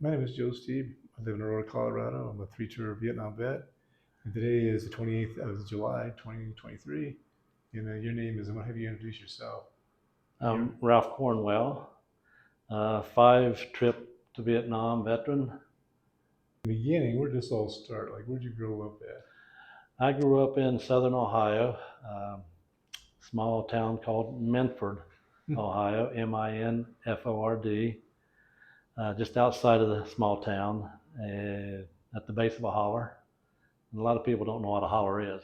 My name is Joe Stieb. I live in Aurora, Colorado. I'm a three-tour Vietnam vet. And today is the 28th of July, 2023. And your name is, I'm going to have you introduce yourself. I'm Ralph Cornwell, 5-trip to Vietnam veteran. In the beginning, where did this all start? Like, where'd you grow up at? I grew up in southern Ohio, small town called Minford, Ohio, Minford, just outside of the small town, at the base of a holler. And a lot of people don't know what a holler is.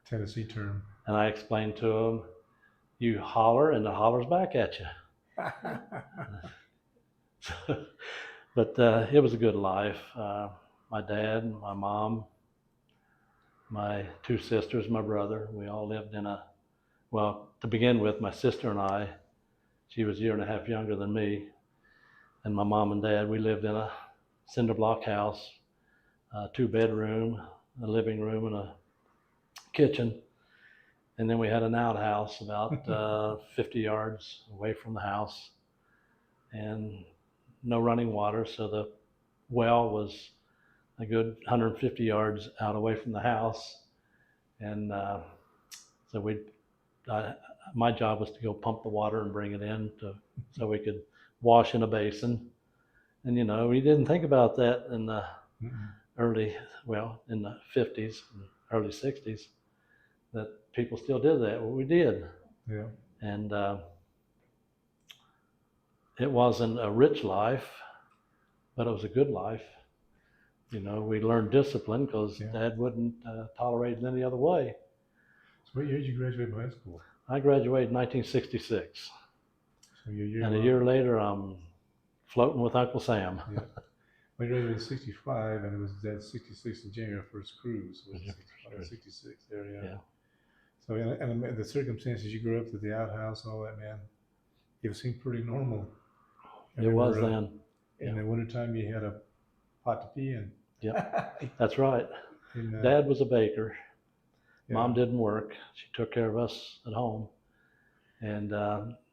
Tennessee term. And I explained to them, you holler and the holler's back at you. But it was a good life. My dad, my mom, my two sisters, my brother, we all lived in well, to begin with, my sister and I, she was a year and a half younger than me, and my mom and dad, we lived in a cinder block house, 2-bedroom, a living room and a kitchen. And then we had an outhouse about 50 yards away from the house, and no running water, so the well was a good 150 yards out away from the house. And so my job was to go pump the water and bring it in so we could wash in a basin. And we didn't think about that in the in the 50s and early 60s, that people still did that. Well, we did. Yeah. And it wasn't a rich life, but it was a good life. We learned discipline because Dad wouldn't tolerate it any other way. So what year did you graduate from high school? I graduated in 1966. So you're and a year later, I'm floating with Uncle Sam. Yeah. I graduated in 65, and it was Dad's 66 in January, first cruise. Was 65, 66 there, yeah. So, and the circumstances you grew up with the outhouse and all that, man, it seemed pretty normal. It was then. In the wintertime, you had a pot to pee in. Yeah, that's right. Dad was a baker. Mom didn't work. She took care of us at home. And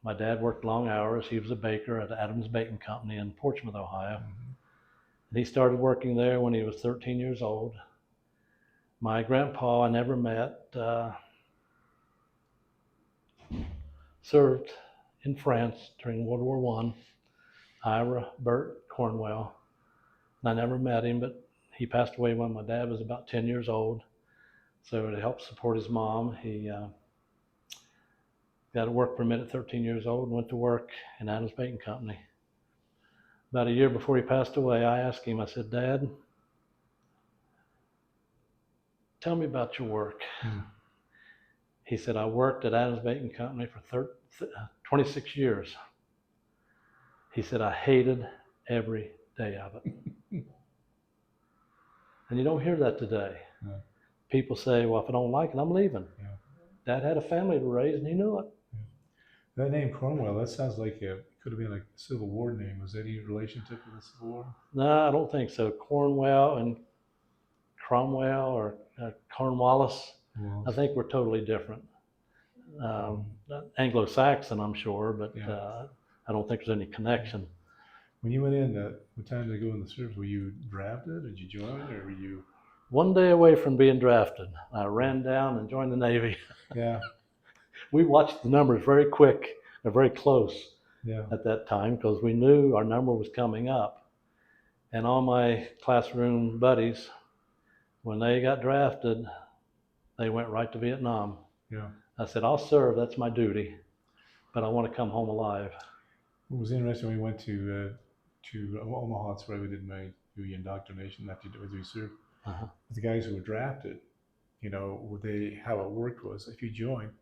my dad worked long hours. He was a baker at Adams Baking Company in Portsmouth, Ohio. Mm-hmm. And he started working there when he was 13 years old. My grandpa I never met, served in France during World War I, Ira Burt Cornwell. And I never met him, but he passed away when my dad was about 10 years old. So to help support his mom, he got a work permit at 13 years old and went to work in Adams Baking Company. About a year before he passed away, I asked him, I said, Dad, tell me about your work. He said, I worked at Adams Baking Company for 26 years. He said, I hated every day of it. And you don't hear that today. No. People say, well, if I don't like it, I'm leaving. Yeah. Dad had a family to raise, and he knew it. Yeah. That name Cornwell, that sounds like it could have been like a Civil War name. Was that any relationship with the Civil War? No, I don't think so. Cornwell and Cromwell or Cornwallis, I think we're totally different. Anglo-Saxon, I'm sure, but I don't think there's any connection. When you went in, what time did you go in the service? Were you drafted? Did you join, or were you? One day away from being drafted. I ran down and joined the Navy. Yeah. We watched the numbers very quick and very close at that time because we knew our number was coming up. And all my classroom buddies, when they got drafted, they went right to Vietnam. Yeah. I said, I'll serve, that's my duty, but I want to come home alive. It was interesting when we went to Omaha. That's where we did my indoctrination after we served. The guys who were drafted, how it worked was if you joined,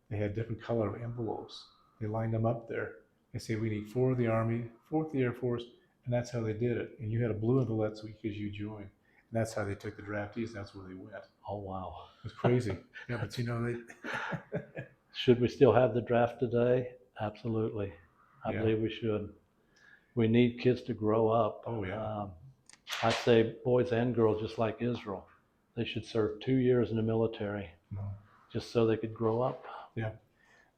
they had different color envelopes. They lined them up there. They say we need 4 of the Army, 4 of the Air Force, and that's how they did it. And you had a blue envelope because you joined. And that's how they took the draftees. That's where they went. Oh, wow. It was crazy. Yeah, but they... Should we still have the draft today? Absolutely. I believe we should. We need kids to grow up. Oh, yeah. I say boys and girls, just like Israel, they should serve 2 years in the military just so they could grow up. Yeah.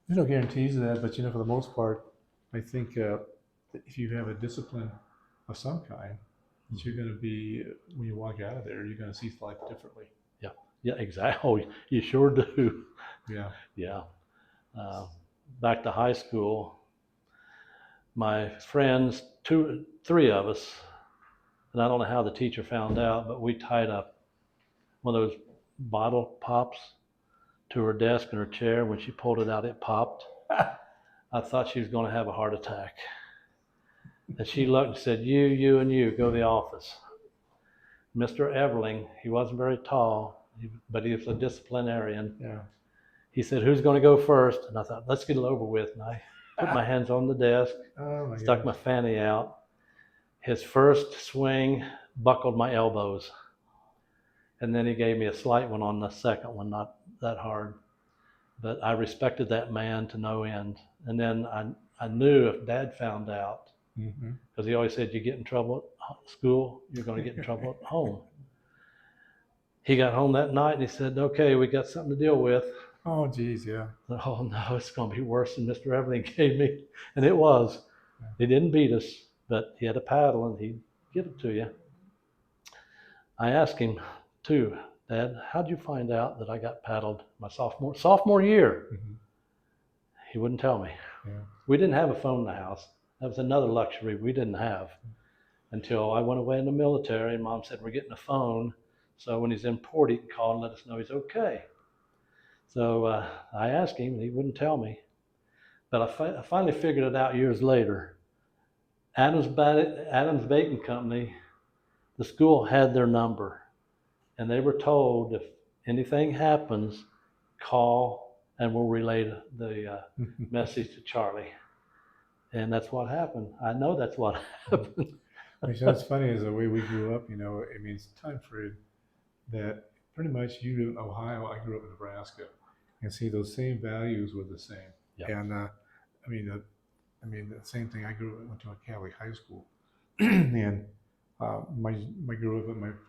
There's no guarantees of that, but for the most part, I think if you have a discipline of some kind, that you're going to be, when you walk out of there, you're going to see life differently. Yeah, exactly. Oh, you sure do. Yeah. Yeah. Back to high school, my friends, three of us, and I don't know how the teacher found out, but we tied up one of those bottle pops to her desk in her chair. When she pulled it out, it popped. I thought she was going to have a heart attack. And she looked and said, you, and you, go to the office. Mr. Everling, he wasn't very tall, but he was a disciplinarian. Yeah. He said, who's going to go first? And I thought, let's get it over with. And I put my hands on the desk, stuck my fanny out. His first swing buckled my elbows. And then he gave me a slight one on the second one, not that hard. But I respected that man to no end. And then I knew if Dad found out, because he always said, you get in trouble at school, you're going to get in trouble at home. He got home that night and he said, okay, we got something to deal with. Oh, geez, yeah. Oh, no, it's going to be worse than Mr. Everling gave me. And it was. Yeah. He didn't beat us, but he had a paddle and he'd give it to you. I asked him, too, Dad, how'd you find out that I got paddled my sophomore year? He wouldn't tell me. Yeah. We didn't have a phone in the house. That was another luxury we didn't have until I went away in the military and Mom said, we're getting a phone. So when he's in port, he can call and let us know he's okay. So I asked him and he wouldn't tell me. But I finally figured it out years later. Adams Bacon Company, the school had their number. And they were told if anything happens, call and we'll relay the message to Charlie. And that's what happened. I know that's what happened. Which that's funny is the way we grew up, it's time for that pretty much you live in Ohio, I grew up in Nebraska. And see, those same values were the same. Yep. And the same thing, went to a Catholic high school. And my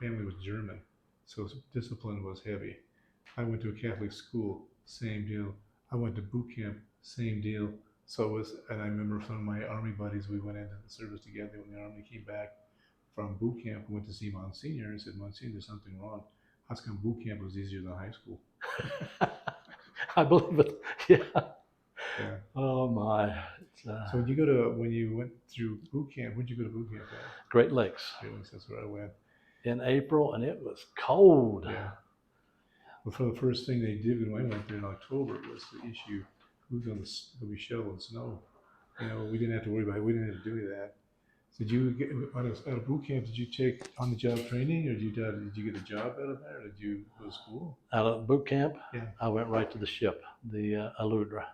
family was German. So discipline was heavy. I went to a Catholic school, same deal. I went to boot camp, same deal. So it was, and I remember some of my Army buddies, we went into the service together. When the Army came back from boot camp, we went to see Monsignor and said, Monsignor, there's something wrong. How come boot camp was easier than high school? I believe it, yeah. Oh my. So when you went through boot camp, where'd you go to boot camp at? Great Lakes. Great Lakes, that's where I went. In April, and it was cold. Yeah. Well, for the first thing they did when I went there in October was the issue who's going to be shoveling snow. We didn't have to worry about it. We didn't have to do that. So did you get out of boot camp? Did you take on-the-job training, or did you get a job out of there? Or did you go to school? Out of boot camp? Yeah. I went right to the ship, the Aludra.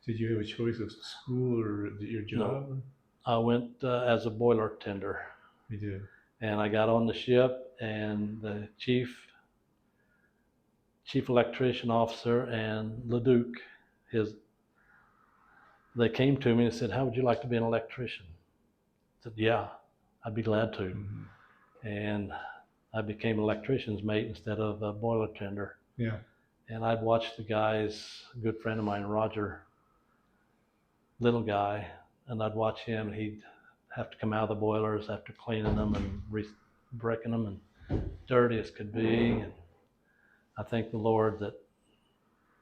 Did you have a choice of school or your job? No. I went as a boiler tender. You did. And I got on the ship, and the chief electrician officer and Leduc, they came to me and said, how would you like to be an electrician? I said, yeah, I'd be glad to. Mm-hmm. And I became an electrician's mate instead of a boiler tender. Yeah. And I'd watch the guys, a good friend of mine, Roger, little guy, and I'd watch him, and he'd have to come out of the boilers after cleaning them and breaking them, and dirty as could be. And I thank the Lord that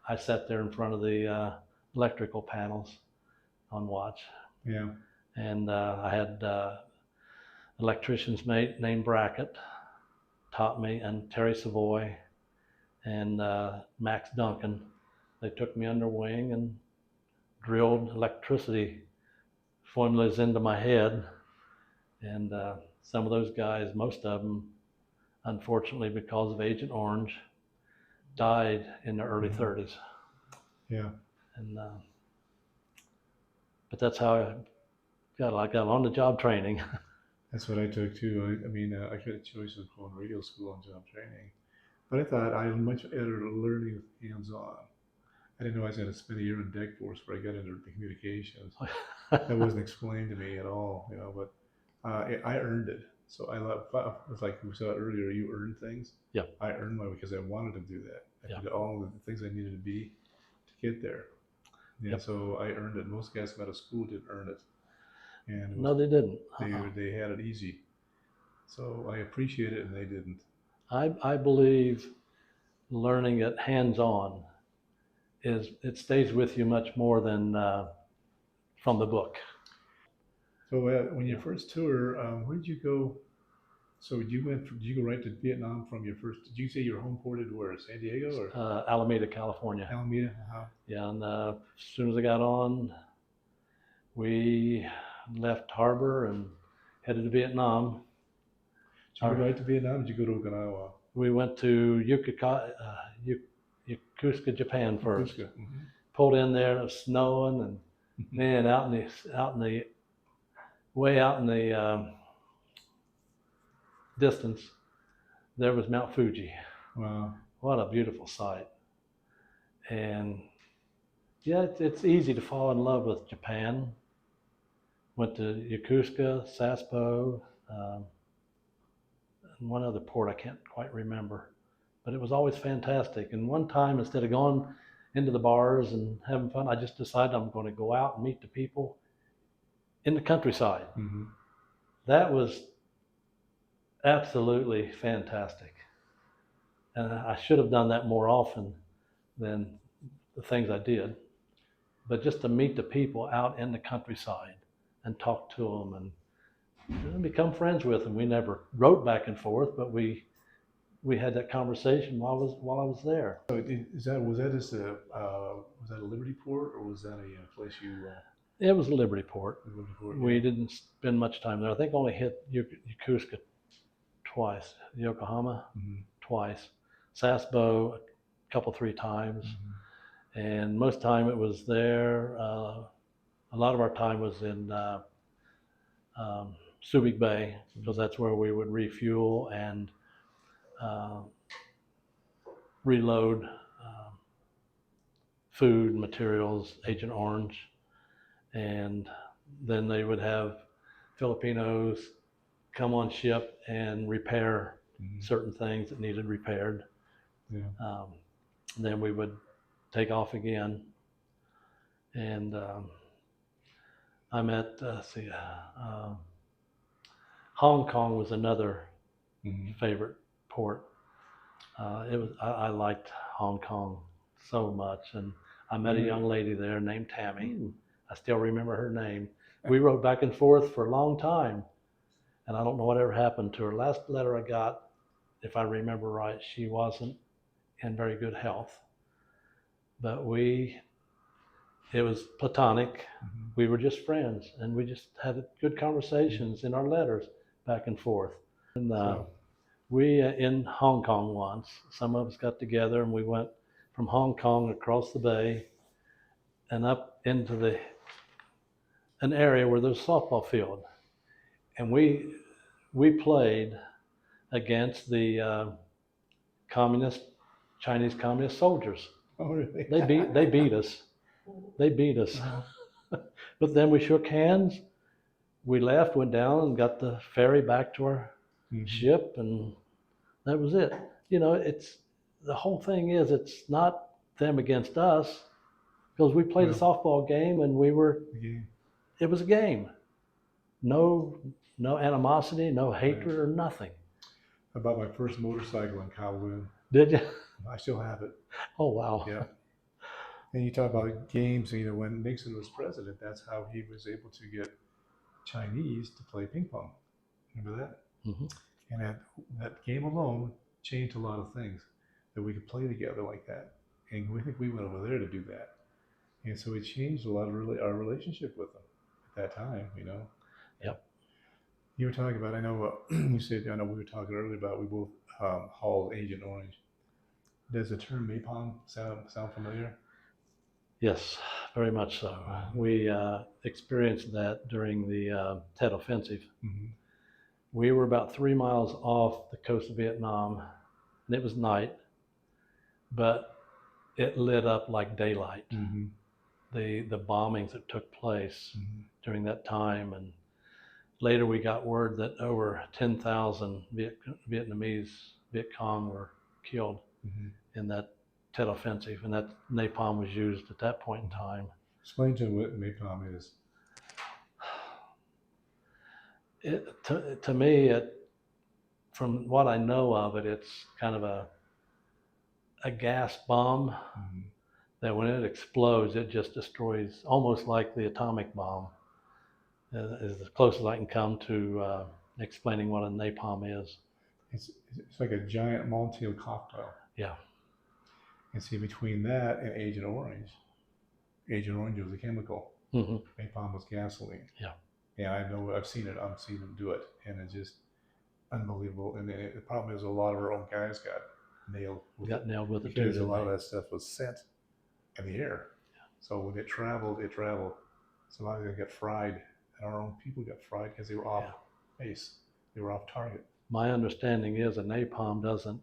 I sat there in front of the electrical panels on watch. Yeah. And I had electrician's mate named Brackett taught me, and Terry Savoy and Max Duncan. They took me under wing and drilled electricity formulas into my head. And some of those guys, most of them, unfortunately, because of Agent Orange, died in their early 30s. Yeah. And but that's how I got on-the-job training. That's what I took too. I had a choice of going radio school and job training, but I thought I was much better learning hands-on. I didn't know I was going to spend a year in deck force where I got into the communications. That wasn't explained to me at all, but I earned it. So I love, it's like we saw earlier, you earn things. Yeah. I earned mine because I wanted to do that. I did all the things I needed to be to get there. Yeah. Yep. So I earned it. Most guys come out of school didn't earn it. and No, they didn't. they had it easy. So I appreciate it, and they didn't. I believe learning it hands-on it stays with you much more than from the book. So when you first tour, where did you go? So did you go right to Vietnam from your first? Did you say you were home ported where? San Diego or Alameda, California. Alameda? Uh-huh. Yeah, and as soon as I got on, we left harbor and headed to Vietnam. Did you go right to Vietnam? Or did you go to Okinawa? We went to Yokosuka, Japan first. Mm-hmm. Pulled in there, and it was snowing, and man, way out in the distance, there was Mount Fuji. Wow. What a beautiful sight. And yeah, it's easy to fall in love with Japan. Went to Yokosuka, Sasebo, and one other port I can't quite remember. But it was always fantastic. And one time, instead of going into the bars and having fun, I just decided I'm going to go out and meet the people in the countryside. Mm-hmm. That was absolutely fantastic. And I should have done that more often than the things I did. But just to meet the people out in the countryside and talk to them and become friends with them. We never wrote back and forth, but we had that conversation while I was there. So was that a Liberty port, or was that a place you? It was a Liberty port. Liberty port, We didn't spend much time there. I think only hit Yokosuka twice, Yokohama twice, Sasebo a couple, 3 times, and most time it was there. A lot of our time was in Subic Bay, because that's where we would refuel and reload food, materials, Agent Orange, and then they would have Filipinos come on ship and repair certain things that needed repaired. Yeah. Then we would take off again, and I met Hong Kong was another favorite port. I liked Hong Kong so much, and I met a young lady there named Tammy. I still remember her name. We rode back and forth for a long time, and I don't know whatever happened to her. Last letter I got, if I remember right, she wasn't in very good health, but it was platonic. We were just friends, and we just had good conversations in our letters back and forth. And we in Hong Kong once, some of us got together and we went from Hong Kong across the bay and up into an area where there's a softball field, and we played against the Chinese communist soldiers. Oh, really? They beat us. They beat us. But then we shook hands. We left, went down, and got the ferry back to our ship, and that was it. You know, the whole thing is it's not them against us, because we played a softball game, and it was a game. No animosity, no hatred, or nothing. I bought my first motorcycle in Kowloon. Did you? I still have it. Oh, wow. Yeah. And you talk about games, when Nixon was president, that's how he was able to get Chinese to play ping pong. Remember that? Mm-hmm. And that game alone changed a lot of things, that we could play together like that. And we think we went over there to do that. And so it changed a lot of our relationship with them at that time, Yep. You were talking about, I know you said, I know we were talking earlier about we both hauled Agent Orange. Does the term napalm sound familiar? Yes, very much so. We experienced that during the Tet Offensive. We were about 3 miles off the coast of Vietnam, and it was night, but it lit up like daylight. The bombings that took place during that time, and later we got word that over 10,000 Vietnamese Viet Cong were killed in that Tet Offensive, and that napalm was used at that point in time. Explain to them what napalm is. To me, from what I know of it, it's kind of a gas bomb that when it explodes, it just destroys, almost like the atomic bomb. Is the closest I can come to explaining what a napalm is. It's like a giant Molotov cocktail. Yeah. And see, between that and Agent Orange was a chemical. Mm-hmm. Napalm was gasoline. Yeah. Yeah, I've seen it. I've seen them do it, and it's just unbelievable. And the problem is, a lot of our own guys got nailed with it because a lot of that stuff was sent in the air. Yeah. So when it traveled. So a lot of them got fried, and our own people got fried because they were off base. They were off target. My understanding is a napalm doesn't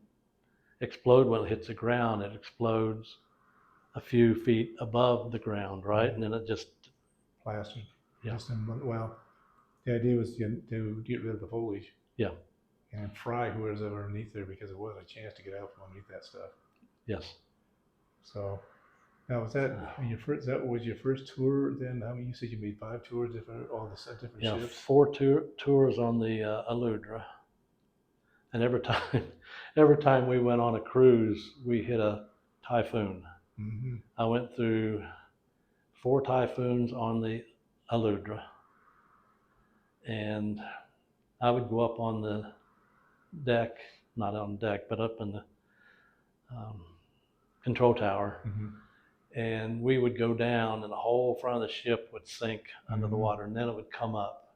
explode when it hits the ground. It explodes a few feet above the ground, right? And then it just plastered. Yeah. Well, the idea was to get rid of the foliage. Yeah. And fry whoever's underneath there because it wasn't a chance to get out from underneath that stuff. Yes. So now was that your first? That was your first tour? Then I mean, you said you made 5 tours, all the different ships. 4 tours on the Aludra, and every time we went on a cruise, we hit a typhoon. Mm-hmm. I went through 4 typhoons on the Aludra, and I would go up on the deck, not on deck, but up in the control tower. Mm-hmm. And we would go down and the whole front of the ship would sink under the water, and then it would come up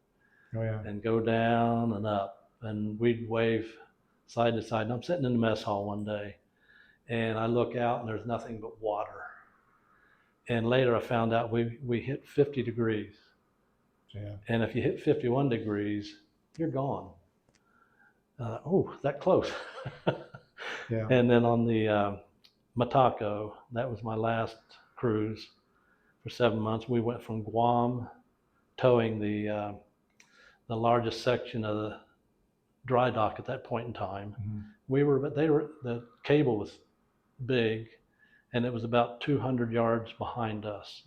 and go down and up, and we'd wave side to side. And I'm sitting in the mess hall one day, and I look out and there's nothing but water. And later I found out we hit 50 degrees. Yeah. And if you hit 51 degrees, you're gone. Oh, that close. Yeah. And then on the Matako, that was my last cruise for 7 months. We went from Guam, towing the largest section of the dry dock at that point in time. Mm-hmm. The cable was big, and it was about 200 yards behind us,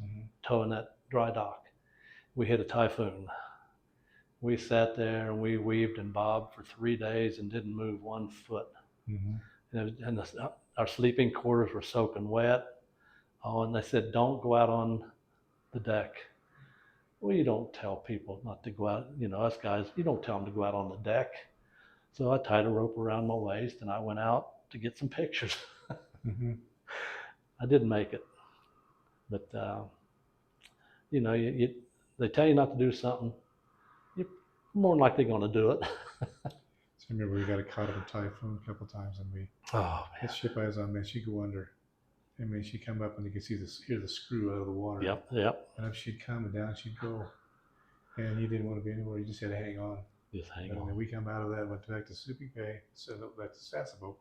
towing that dry dock. We hit a typhoon. We sat there and we weaved and bobbed for 3 days and didn't move 1 foot. Mm-hmm. Our sleeping quarters were soaking wet. Oh, and they said, don't go out on the deck. Well, you don't tell people not to go out. You know, us guys, you don't tell them to go out on the deck. So I tied a rope around my waist and I went out to get some pictures. Mm-hmm. I didn't make it. But, you know, they tell you not to do something, you're more than likely going to do it. So I remember we got caught up in a typhoon a couple of times, and that ship I was on, man, she'd go under. I mean, she'd come up and you could hear the screw out of the water. Yep. And up she'd come and down she'd go. And you didn't want to be anywhere, you just had to hang on. Just hang on. And then we come out of that and went back to Subic Bay, so back to Sasebo,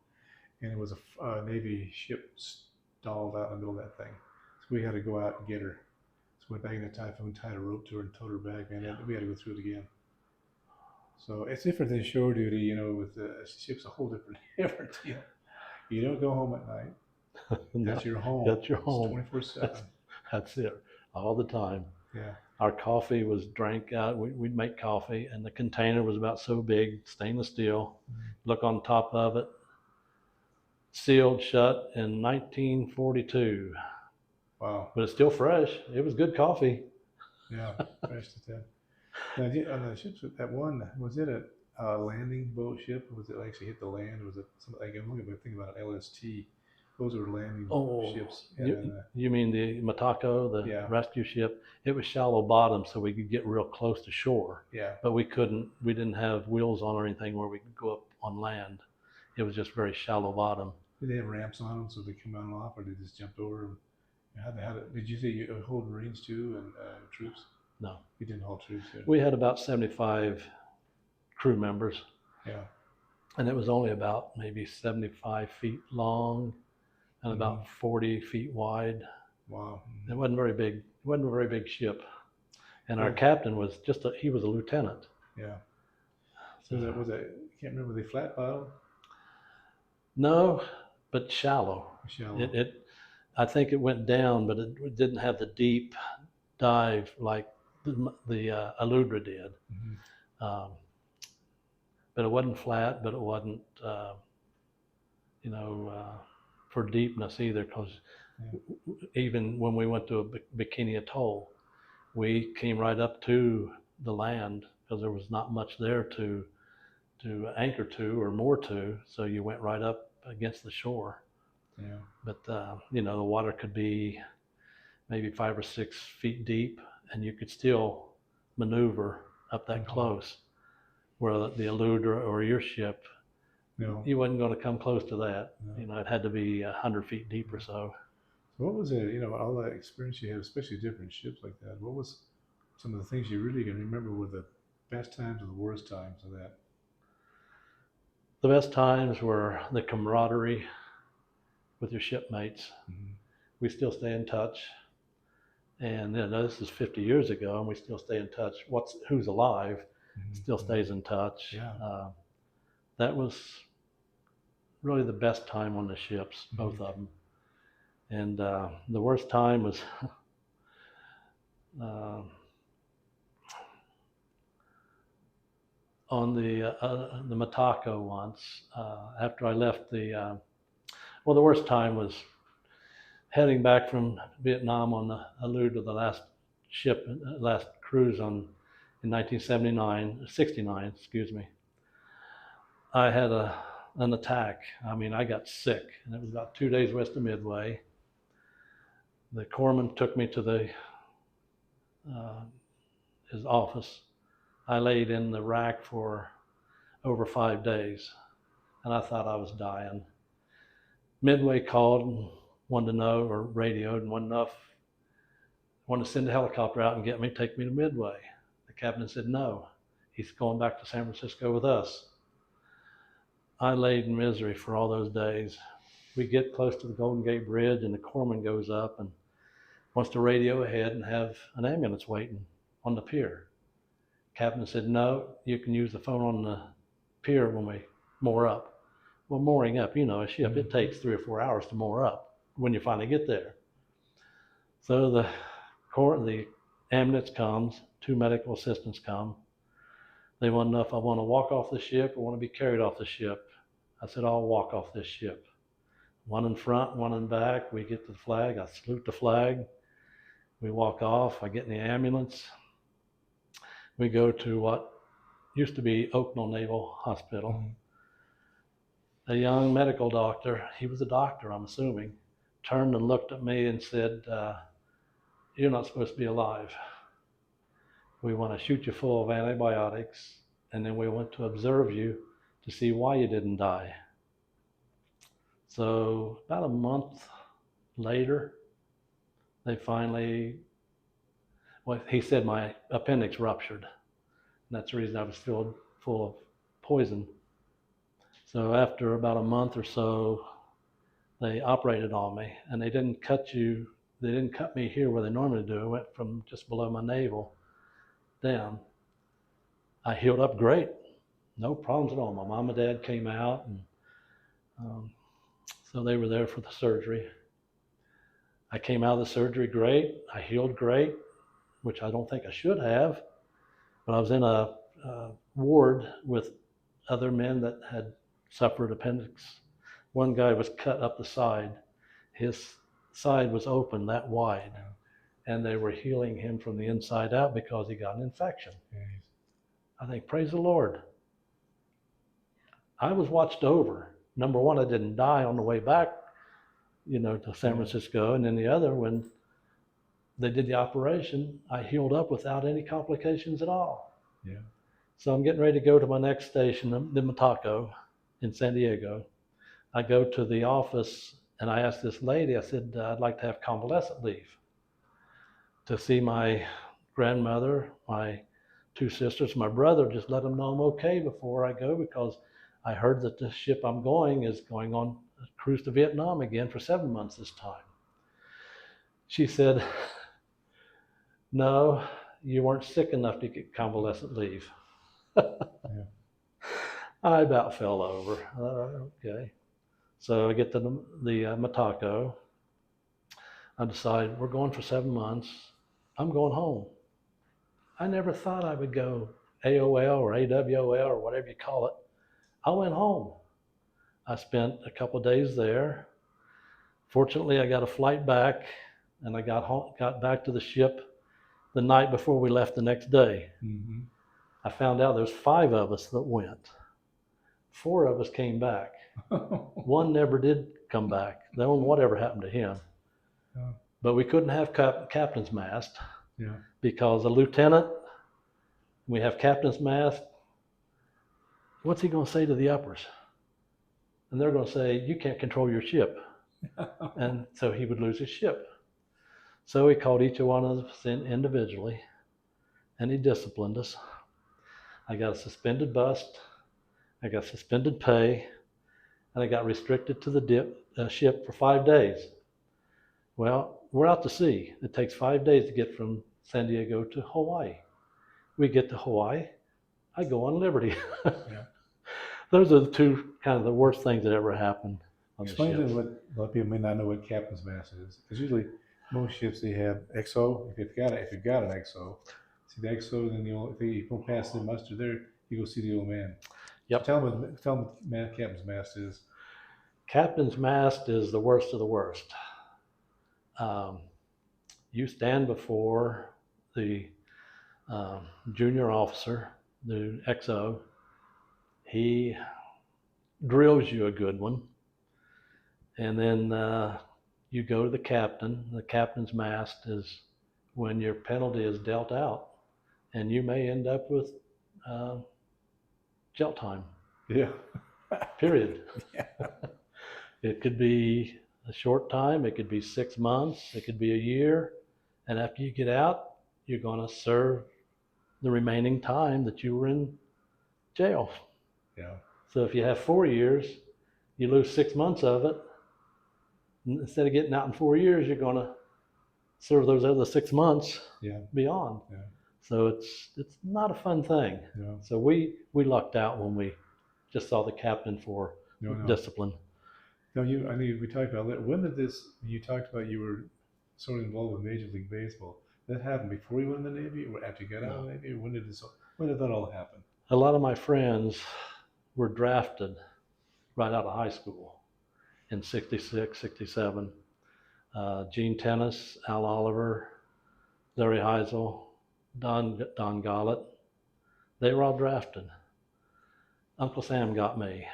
and it was a Navy ship stalled out in the middle of that thing. So we had to go out and get her. So we went back in the typhoon, tied a rope to her and towed her back, man. We had to go through it again. So it's different than shore duty, you know, with the ship's a whole different deal. You don't go home at night. That's your home. That's your home. 24/7. That's it, all the time. Yeah. Our coffee was drank out. We'd make coffee, and the container was about so big, stainless steel. Mm-hmm. Look on top of it, sealed shut in 1942. Wow. But it's still fresh. It was good coffee. Yeah, fresh to death. Now, on the ships, that one, was it a landing boat ship? Or was it actually hit the land? Or was it something like, I'm looking at thinking about an LST. Those were landing ships. You mean the Matako, the rescue ship? It was shallow bottom, so we could get real close to shore. Yeah. But we didn't have wheels on or anything where we could go up on land. It was just very shallow bottom. Did they have ramps on them so they come on and off, or they just jumped over them? Did you say you hold Marines too and troops? No. You didn't hold troops yet? We had about 75 crew members. Yeah. And it was only about maybe 75 feet long and about 40 feet wide. Wow. It wasn't very big. It wasn't a very big ship. And our captain was he was a lieutenant. Yeah. So was that, I can't remember, were they flat bottom? No, but shallow. I think it went down, but it didn't have the deep dive like the Aludra did. Mm-hmm. Um, but it wasn't flat, but it wasn't, for deepness either, because even when we went to Bikini Atoll, we came right up to the land because there was not much there to anchor to or moor to, so you went right up against the shore. Yeah. But the water could be maybe 5 or 6 feet deep, and you could still maneuver up that close. Where the Elude or your ship, you wasn't going to come close to that. No. It had to be 100 feet deep or so. So what was it? All that experience you have, especially different ships like that. What was some of the things you really can remember were the best times or the worst times of that? The best times were the camaraderie with your shipmates. Mm-hmm. We still stay in touch. And this is 50 years ago, and we still stay in touch. Who's alive still stays in touch. Yeah. That was really the best time on the ships, both of them. And the worst time was on the Matako once. After I left the worst time was heading back from Vietnam on the Elude to the last cruise in 1969, excuse me. I had an attack. I got sick, and it was about 2 days west of Midway. The corpsman took me to his office. I laid in the rack for over 5 days, and I thought I was dying. Midway called and wanted to know, or radioed, and wanted to send a helicopter out and get me, take me to Midway. The captain said no, he's going back to San Francisco with us. I laid in misery for all those days. We get close to the Golden Gate Bridge, and the corpsman goes up and wants to radio ahead and have an ambulance waiting on the pier. Captain said, no, you can use the phone on the pier when we moor up. Well, mooring up, a ship, it takes 3 or 4 hours to moor up when you finally get there. So the ambulance comes, 2 medical assistants come. They want to know if I want to walk off the ship or want to be carried off the ship. I said, I'll walk off this ship. One in front, one in back. We get to the flag. I salute the flag. We walk off. I get in the ambulance. We go to what used to be Oakville Naval Hospital. Mm-hmm. A young medical doctor, he was a doctor, I'm assuming, turned and looked at me and said, you're not supposed to be alive. We want to shoot you full of antibiotics, and then we want to observe you to see why you didn't die. So about a month later, they finally, he said my appendix ruptured. And that's the reason I was filled full of poison. So after about a month or so, they operated on me, and they didn't cut me here where they normally do. It went from just below my navel down. I healed up great, no problems at all. My mom and dad came out, and so they were there for the surgery. I came out of the surgery great. I healed great, which I don't think I should have, but I was in a ward with other men that had suffered appendix. One guy was cut up the side. His side was open that wide, and they were healing him from the inside out because he got an infection. I think, praise the Lord. I was watched over. Number one, I didn't die on the way back, to San Francisco. And then the other, when they did the operation, I healed up without any complications at all. Yeah. So I'm getting ready to go to my next station, the Matako in San Diego. I go to the office and I asked this lady, I said, I'd like to have convalescent leave to see my grandmother, my 2 sisters, my brother, just let them know I'm okay before I go, because I heard that the ship I'm going is going on a cruise to Vietnam again for 7 months this time. She said, no, you weren't sick enough to get convalescent leave. Yeah. I about fell over. Okay. So I get to the Matako. I decide we're going for 7 months. I'm going home. I never thought I would go AOL or AWOL or whatever you call it. I went home. I spent a couple of days there. Fortunately, I got a flight back, and I got back to the ship the night before we left the next day. Mm-hmm. I found out there's 5 of us that went. 4 of us came back. One never did come back. I don't know whatever happened to him. Yeah. But we couldn't have captain's mast Yeah. because a lieutenant, we have captain's mast. What's he going to say to the uppers? And they're going to say, you can't control your ship. And so he would lose his ship. So he called each one of us in individually, and he disciplined us. I got a suspended bust, I got suspended pay, and I got restricted to the ship for 5 days. Well, we're out to sea. It takes 5 days to get from San Diego to Hawaii. We get to Hawaii, I go on liberty. Yeah. Those are the 2 kind of the worst things that ever happened on the Explain ship. to what a lot of people may not know what captain's mast is. Because usually most ships they have XO. If you've got an XO, see the XO, then if you don't pass the muster there, you go see the old man. Yep. So tell them what captain's mast is. Captain's mast is the worst of the worst. You stand before the junior officer, the XO. He drills you a good one. And then you go to the captain. The captain's mast is when your penalty is dealt out. And you may end up with jail time. Yeah. Period. Yeah. It could be a short time. It could be 6 months. It could be a year. And after you get out, you're going to serve the remaining time that you were in jail. Yeah. So if you have 4 years, you lose 6 months of it. Instead of getting out in 4 years, you're going to serve those other 6 months beyond. Yeah. So it's not a fun thing. Yeah. So we lucked out when we just saw the captain for discipline. No, I mean, we talked about that. When did you talked about you were sort of involved with Major League Baseball. That happened before you went in the Navy or after you got out of the Navy? Or when did that all happen? A lot of my friends were drafted right out of high school in 66, 67. Gene Tennis, Al Oliver, Larry Heisel, Don Gollett. They were all drafted. Uncle Sam got me.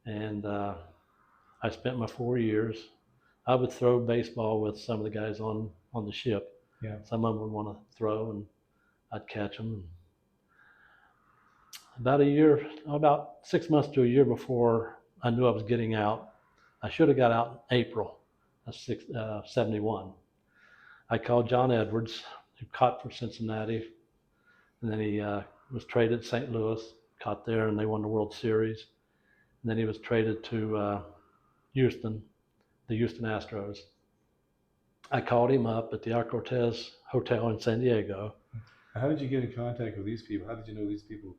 And I spent my 4 years. I would throw baseball with some of the guys on the ship. Yeah. Some of them would want to throw, and I'd catch them. About 6 months to a year before I knew I was getting out, I should have got out in April of 71. I called John Edwards, who caught for Cincinnati, and then he was traded to St. Louis, caught there, and they won the World Series. And then he was traded to Houston, the Houston Astros. I called him up at the Al Cortez Hotel in San Diego. How did you get in contact with these people? How did you know these people?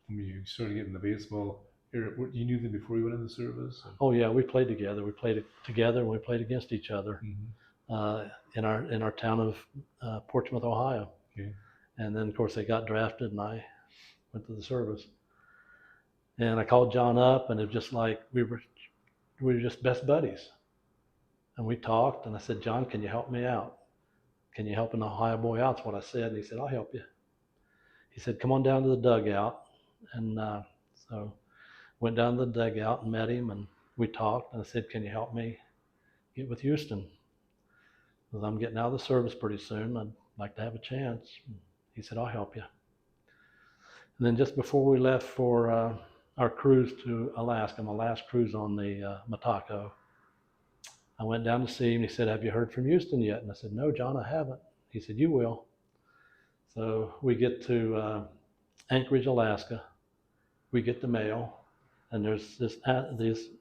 I mean, you started getting the baseball. You knew them before you went in the service? Oh yeah, we played together. We played together and we played against each other in our town of Portsmouth, Ohio. Okay. And then of course they got drafted, and I went to the service. And I called John up, and it was just like we were just best buddies. And we talked, and I said, John, can you help me out? Can you help an Ohio boy out? That's what I said. And he said, I'll help you. He said, come on down to the dugout. And so went down to the dugout and met him, and we talked. And I said, can you help me get with Houston? Because I'm getting out of the service pretty soon. I'd like to have a chance. And he said, I'll help you. And then just before we left for our cruise to Alaska, my last cruise on the Matako, I went down to see him. He said, have you heard from Houston yet? And I said, no, John, I haven't. He said, you will. So we get to Anchorage, Alaska. We get the mail, and there's this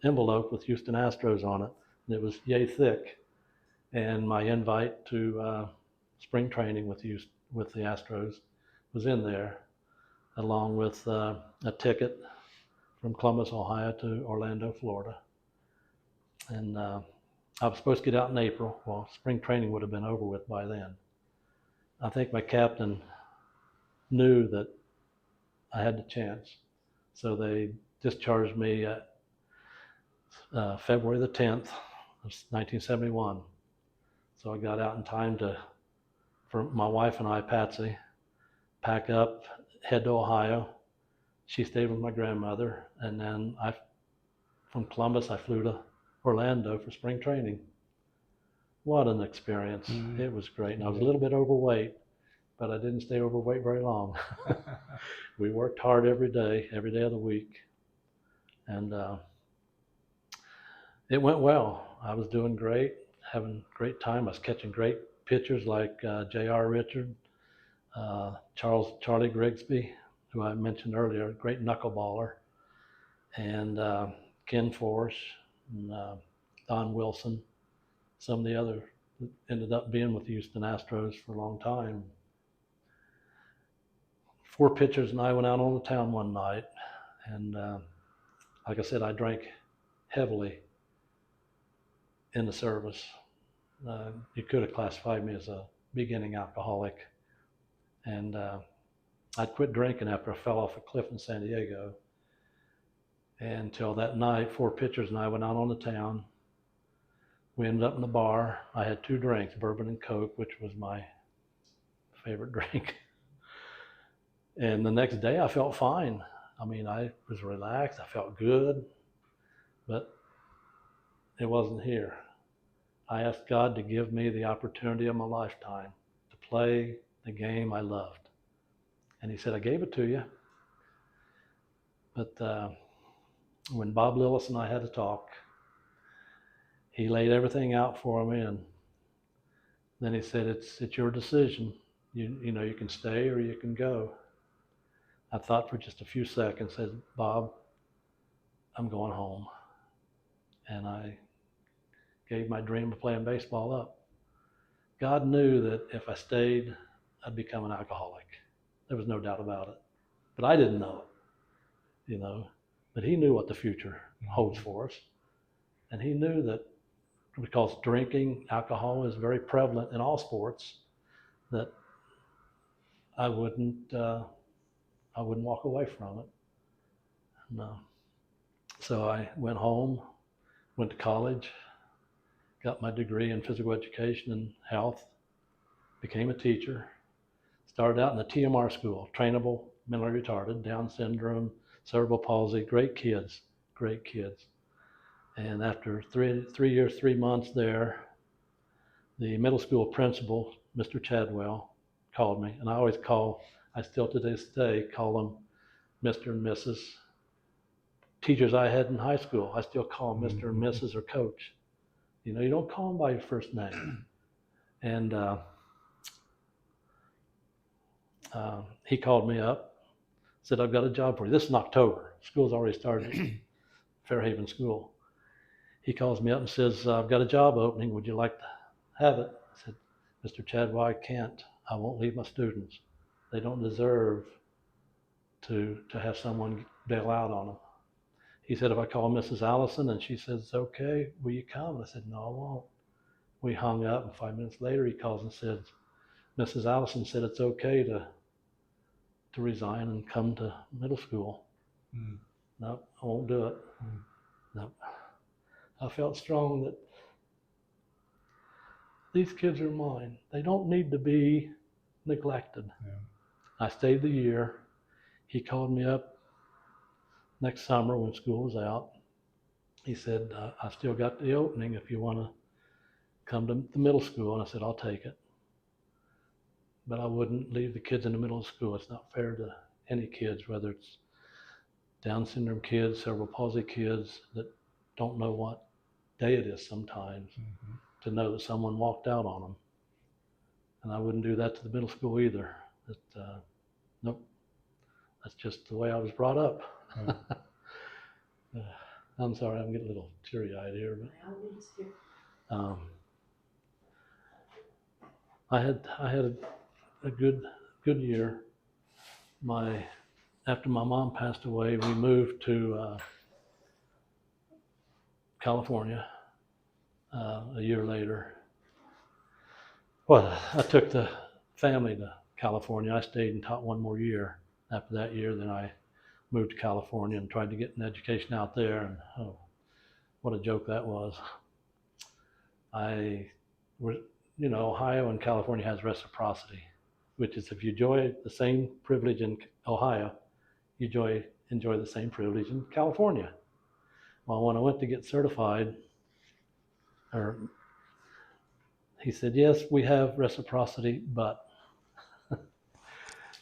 envelope with Houston Astros on it, and it was yay thick. And my invite to spring training with the Astros was in there, along with a ticket from Columbus, Ohio to Orlando, Florida. And I was supposed to get out in April. Well, spring training would have been over with by then. I think my captain knew that I had the chance. So they discharged me February the 10th of 1971. So I got out in time for my wife and I, Patsy, pack up, head to Ohio. She stayed with my grandmother, and then from Columbus, I flew to Orlando for spring training. What an experience. It was great. And I was a little bit overweight, but I didn't stay overweight very long. We worked hard every day of the week. And it went well. I was doing great, having a great time. I was catching great pitchers like J.R. Richard, Charlie Grigsby, who I mentioned earlier, a great knuckleballer, and Ken Force, and Don Wilson, some of the other ended up being with the Houston Astros for a long time. 4 pitchers and I went out on the town one night, and like I said, I drank heavily in the service. You could have classified me as a beginning alcoholic, and I'd quit drinking after I fell off a cliff in San Diego. Until that night, 4 pitchers and I went out on the town. We ended up in the bar. I had 2 drinks, bourbon and Coke, which was my favorite drink. And the next day I felt fine. I mean, I was relaxed, I felt good, but it wasn't here. I asked God to give me the opportunity of my lifetime to play the game I loved. And he said, I gave it to you. But when Bob Lillis and I had a talk, he laid everything out for me, and then he said, it's your decision. You know, you can stay or you can go. I thought for just a few seconds, said, Bob, I'm going home. And I gave my dream of playing baseball up. God knew that if I stayed, I'd become an alcoholic. There was no doubt about it. But I didn't know it, you know. But he knew what the future holds for us. And he knew that because drinking, alcohol is very prevalent in all sports, that I wouldn't walk away from it. No. So I went home, went to college, got my degree in physical education and health, became a teacher, started out in the TMR school, trainable, mentally retarded, Down syndrome, cerebral palsy, great kids. And after 3 years, 3 months there, the middle school principal, Mr. Chadwell, called me, and I still to this day call them Mr. and Mrs. Teachers I had in high school, I still call them Mr. and Mrs. or Coach. You know, you don't call them by your first name. And he called me up, said, I've got a job for you. This is in October. School's already started, Fairhaven School. He calls me up and says, I've got a job opening. Would you like to have it? I said, Mr. Chadwell, I can't. I won't leave my students. They don't deserve to have someone bail out on them. He said, if I call Mrs. Allison and she says it's okay, will you come? I said, no, I won't. We hung up, and 5 minutes later he calls and says, Mrs. Allison said it's okay to resign and come to middle school. No, I won't do it. No. I felt strong that these kids are mine. They don't need to be neglected. Yeah. I stayed the year. He called me up next summer when school was out. He said, I still got the opening if you want to come to the middle school. And I said, I'll take it. But I wouldn't leave the kids in the middle of school. It's not fair to any kids, whether it's Down syndrome kids, cerebral palsy kids that don't know what day it is sometimes, to know that someone walked out on them. And I wouldn't do that to the middle school either. Nope. That's just the way I was brought up. I'm sorry, I'm getting a little teary-eyed here, but I had a good year. After my mom passed away, we moved to California a year later. Well, I took the family to California. I stayed and taught one more year. After that year, then I moved to California and tried to get an education out there. And oh, what a joke that was. Ohio and California has reciprocity, which is if you enjoy the same privilege in Ohio, you enjoy the same privilege in California. Well, when I went to get certified, he said, yes, we have reciprocity, but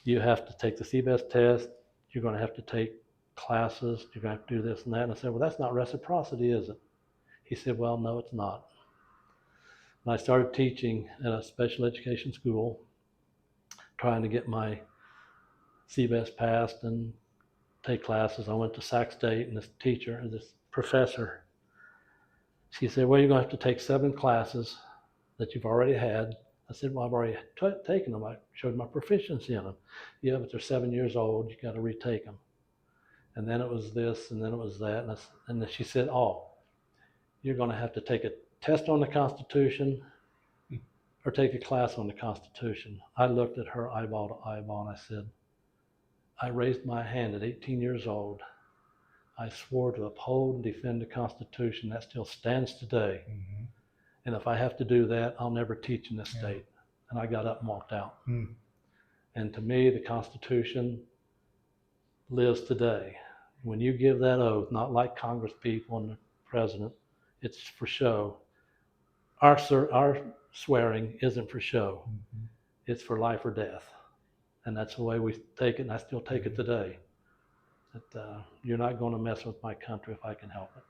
you have to take the CBEST test. You're going to have to take classes. You're going to have to do this and that. And I said, well, that's not reciprocity, is it? He said, well, no, it's not. And I started teaching at a special education school, trying to get my CBEST passed and take classes. I went to Sac State, and this professor, she said, well, you're going to have to take 7 classes that you've already had. I said, well, I've already taken them. I showed my proficiency in them. Yeah, but they're 7 years old. You got to retake them. And then it was this, and then it was that. And then she said, oh, you're going to have to take a test on the Constitution or take a class on the Constitution. I looked at her eyeball to eyeball, and I said, I raised my hand at 18 years old. I swore to uphold and defend the Constitution. That still stands today. Mm-hmm. And if I have to do that, I'll never teach in this state. And I got up and walked out. Mm. And to me, the Constitution lives today. When you give that oath, not like Congress people and the president, it's for show. Our swearing isn't for show. Mm-hmm. It's for life or death. And that's the way we take it, and I still take it today. That you're not going to mess with my country if I can help it.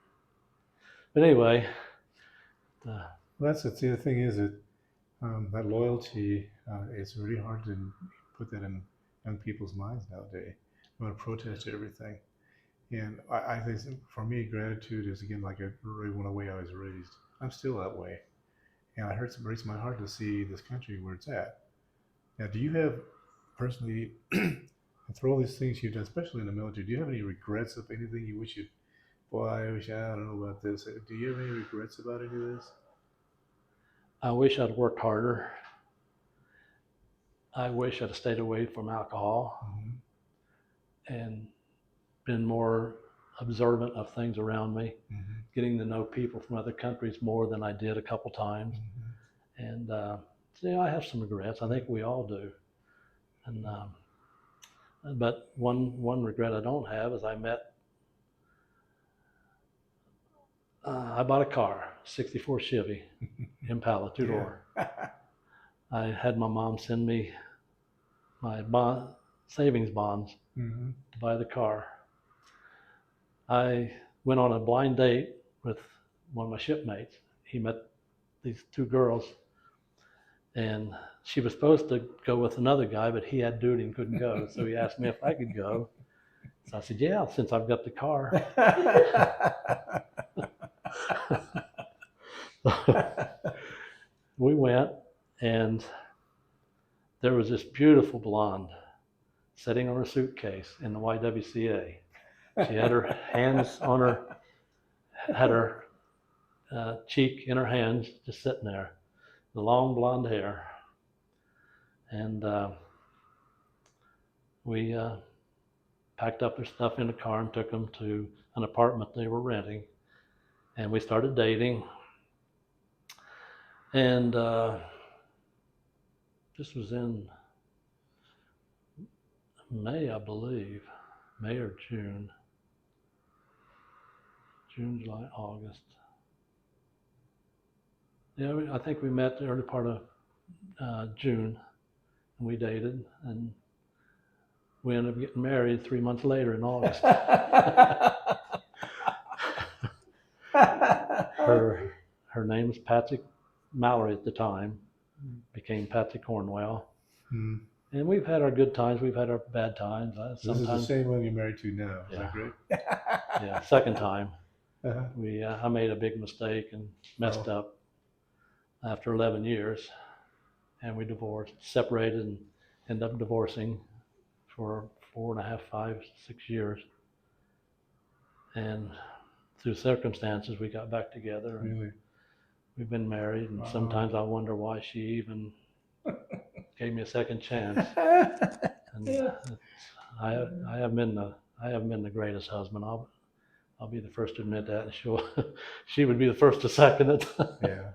But anyway. Well, that's it. See, the thing is that that loyalty, it's really hard to put that in young people's minds nowadays. You want to protest everything. And I think for me, gratitude is, again, like one way I was raised. I'm still that way. And it breaks my heart to see this country where it's at. Now, do you have, personally, through all these things you've done, especially in the military, do you have any regrets of anything you wish I don't know about this. Do you have any regrets about any of this? I wish I'd worked harder. I wish I'd stayed away from alcohol, mm-hmm. and been more observant of things around me, mm-hmm. getting to know people from other countries more than I did a couple times. Mm-hmm. And I have some regrets. I think we all do. And but one regret I don't have is I bought a car, 64 Chevy Impala, 2-door. I had my mom send me my savings bonds, mm-hmm. to buy the car. I went on a blind date with one of my shipmates. He met these 2 girls, and she was supposed to go with another guy, but he had duty and couldn't go. So he asked me if I could go. So I said, yeah, since I've got the car. We went, and there was this beautiful blonde sitting on her suitcase in the YWCA. She had her hands on her cheek in her hands, just sitting there, the long blonde hair. And we packed up their stuff in the car and took them to an apartment they were renting. And we started dating. And this was in May, I believe, May or June. June, July, August. Yeah, I think we met the early part of June, and we dated, and we ended up getting married 3 months later in August. Her name was Patsy Mallory at the time, became Patsy Cornwell. Hmm. And we've had our good times, we've had our bad times. This is the same one you're married to now, is that great? Yeah, second time. Uh-huh. I made a big mistake and messed up after 11 years, and we separated, and ended up divorcing for 4.5, 5, 6 years. And through circumstances, we got back together. Really? We've been married, and sometimes I wonder why she even gave me a second chance. And Yeah. I haven't been the greatest husband. I'll be the first to admit that, and she would be the first to second it. Yeah.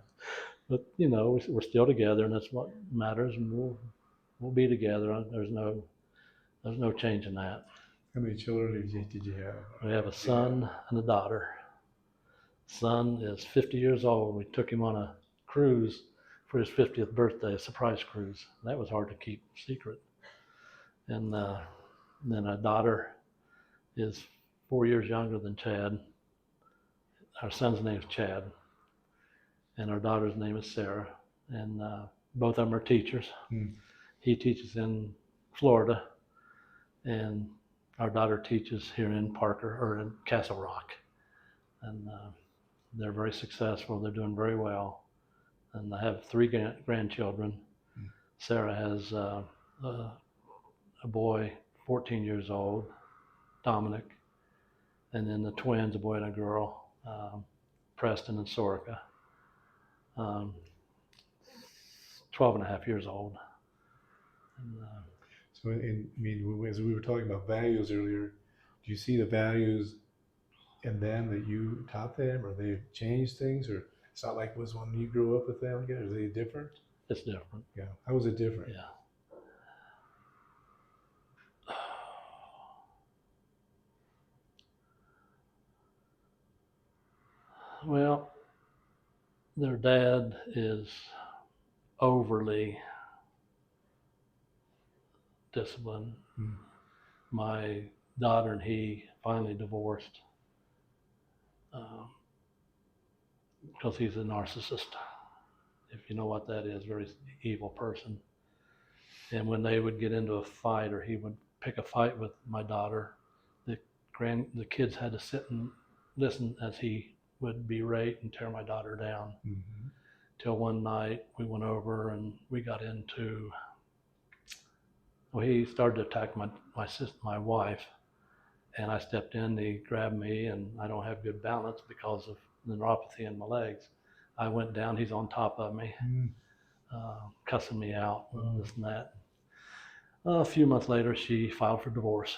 But you know, we're still together, and that's what matters, and we'll be together. There's no change in that. How many children did you have? We have a son and a daughter. Son is 50 years old. We took him on a cruise for his 50th birthday, a surprise cruise. That was hard to keep secret. And then our daughter is 4 years younger than Chad. Our son's name is Chad, and our daughter's name is Sarah. And both of them are teachers. He teaches in Florida, and our daughter teaches here in Parker, or in Castle Rock. And they're very successful. They're doing very well. And I have 3 grandchildren. Sarah has a boy, 14 years old, Dominic. And then the twins, a boy and a girl, Preston and Sorica, 12 and a half years old. And, so, as we were talking about values earlier, do you see the values in them that you taught them, or they've changed things, or it's not like it was when you grew up with them again? Are they different? It's different. Yeah. How was it different? Yeah. Well, their dad is overly disciplined. My daughter and he finally divorced because he's a narcissist. If you know what that is, very evil person. And when they would get into a fight, or he would pick a fight with my daughter, the kids had to sit and listen as he would berate and tear my daughter down. Till one night we went over and we got into, he started to attack my wife, and I stepped in. He grabbed me, and I don't have good balance because of the neuropathy in my legs. I went down. He's on top of me, cussing me out, this and that. A few months later, she filed for divorce,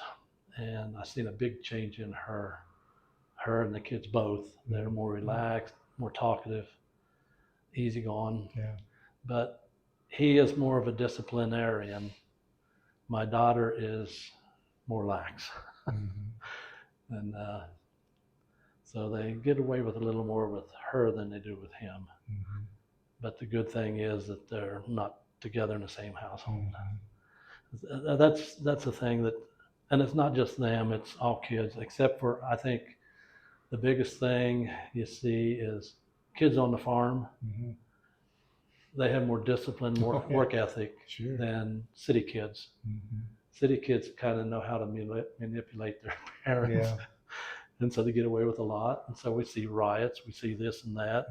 and I seen a big change in her and the kids both. They're more relaxed, more talkative, easygoing. Yeah. But he is more of a disciplinarian. My daughter is more lax. And so they get away with a little more with her than they do with him. But the good thing is that they're not together in the same household. That's the thing that, and it's not just them, it's all kids, except for, I think the biggest thing you see is kids on the farm. They have more discipline, more work ethic than city kids. City kids kind of know how to manipulate their parents. And so they get away with a lot. And so we see riots, we see this and that.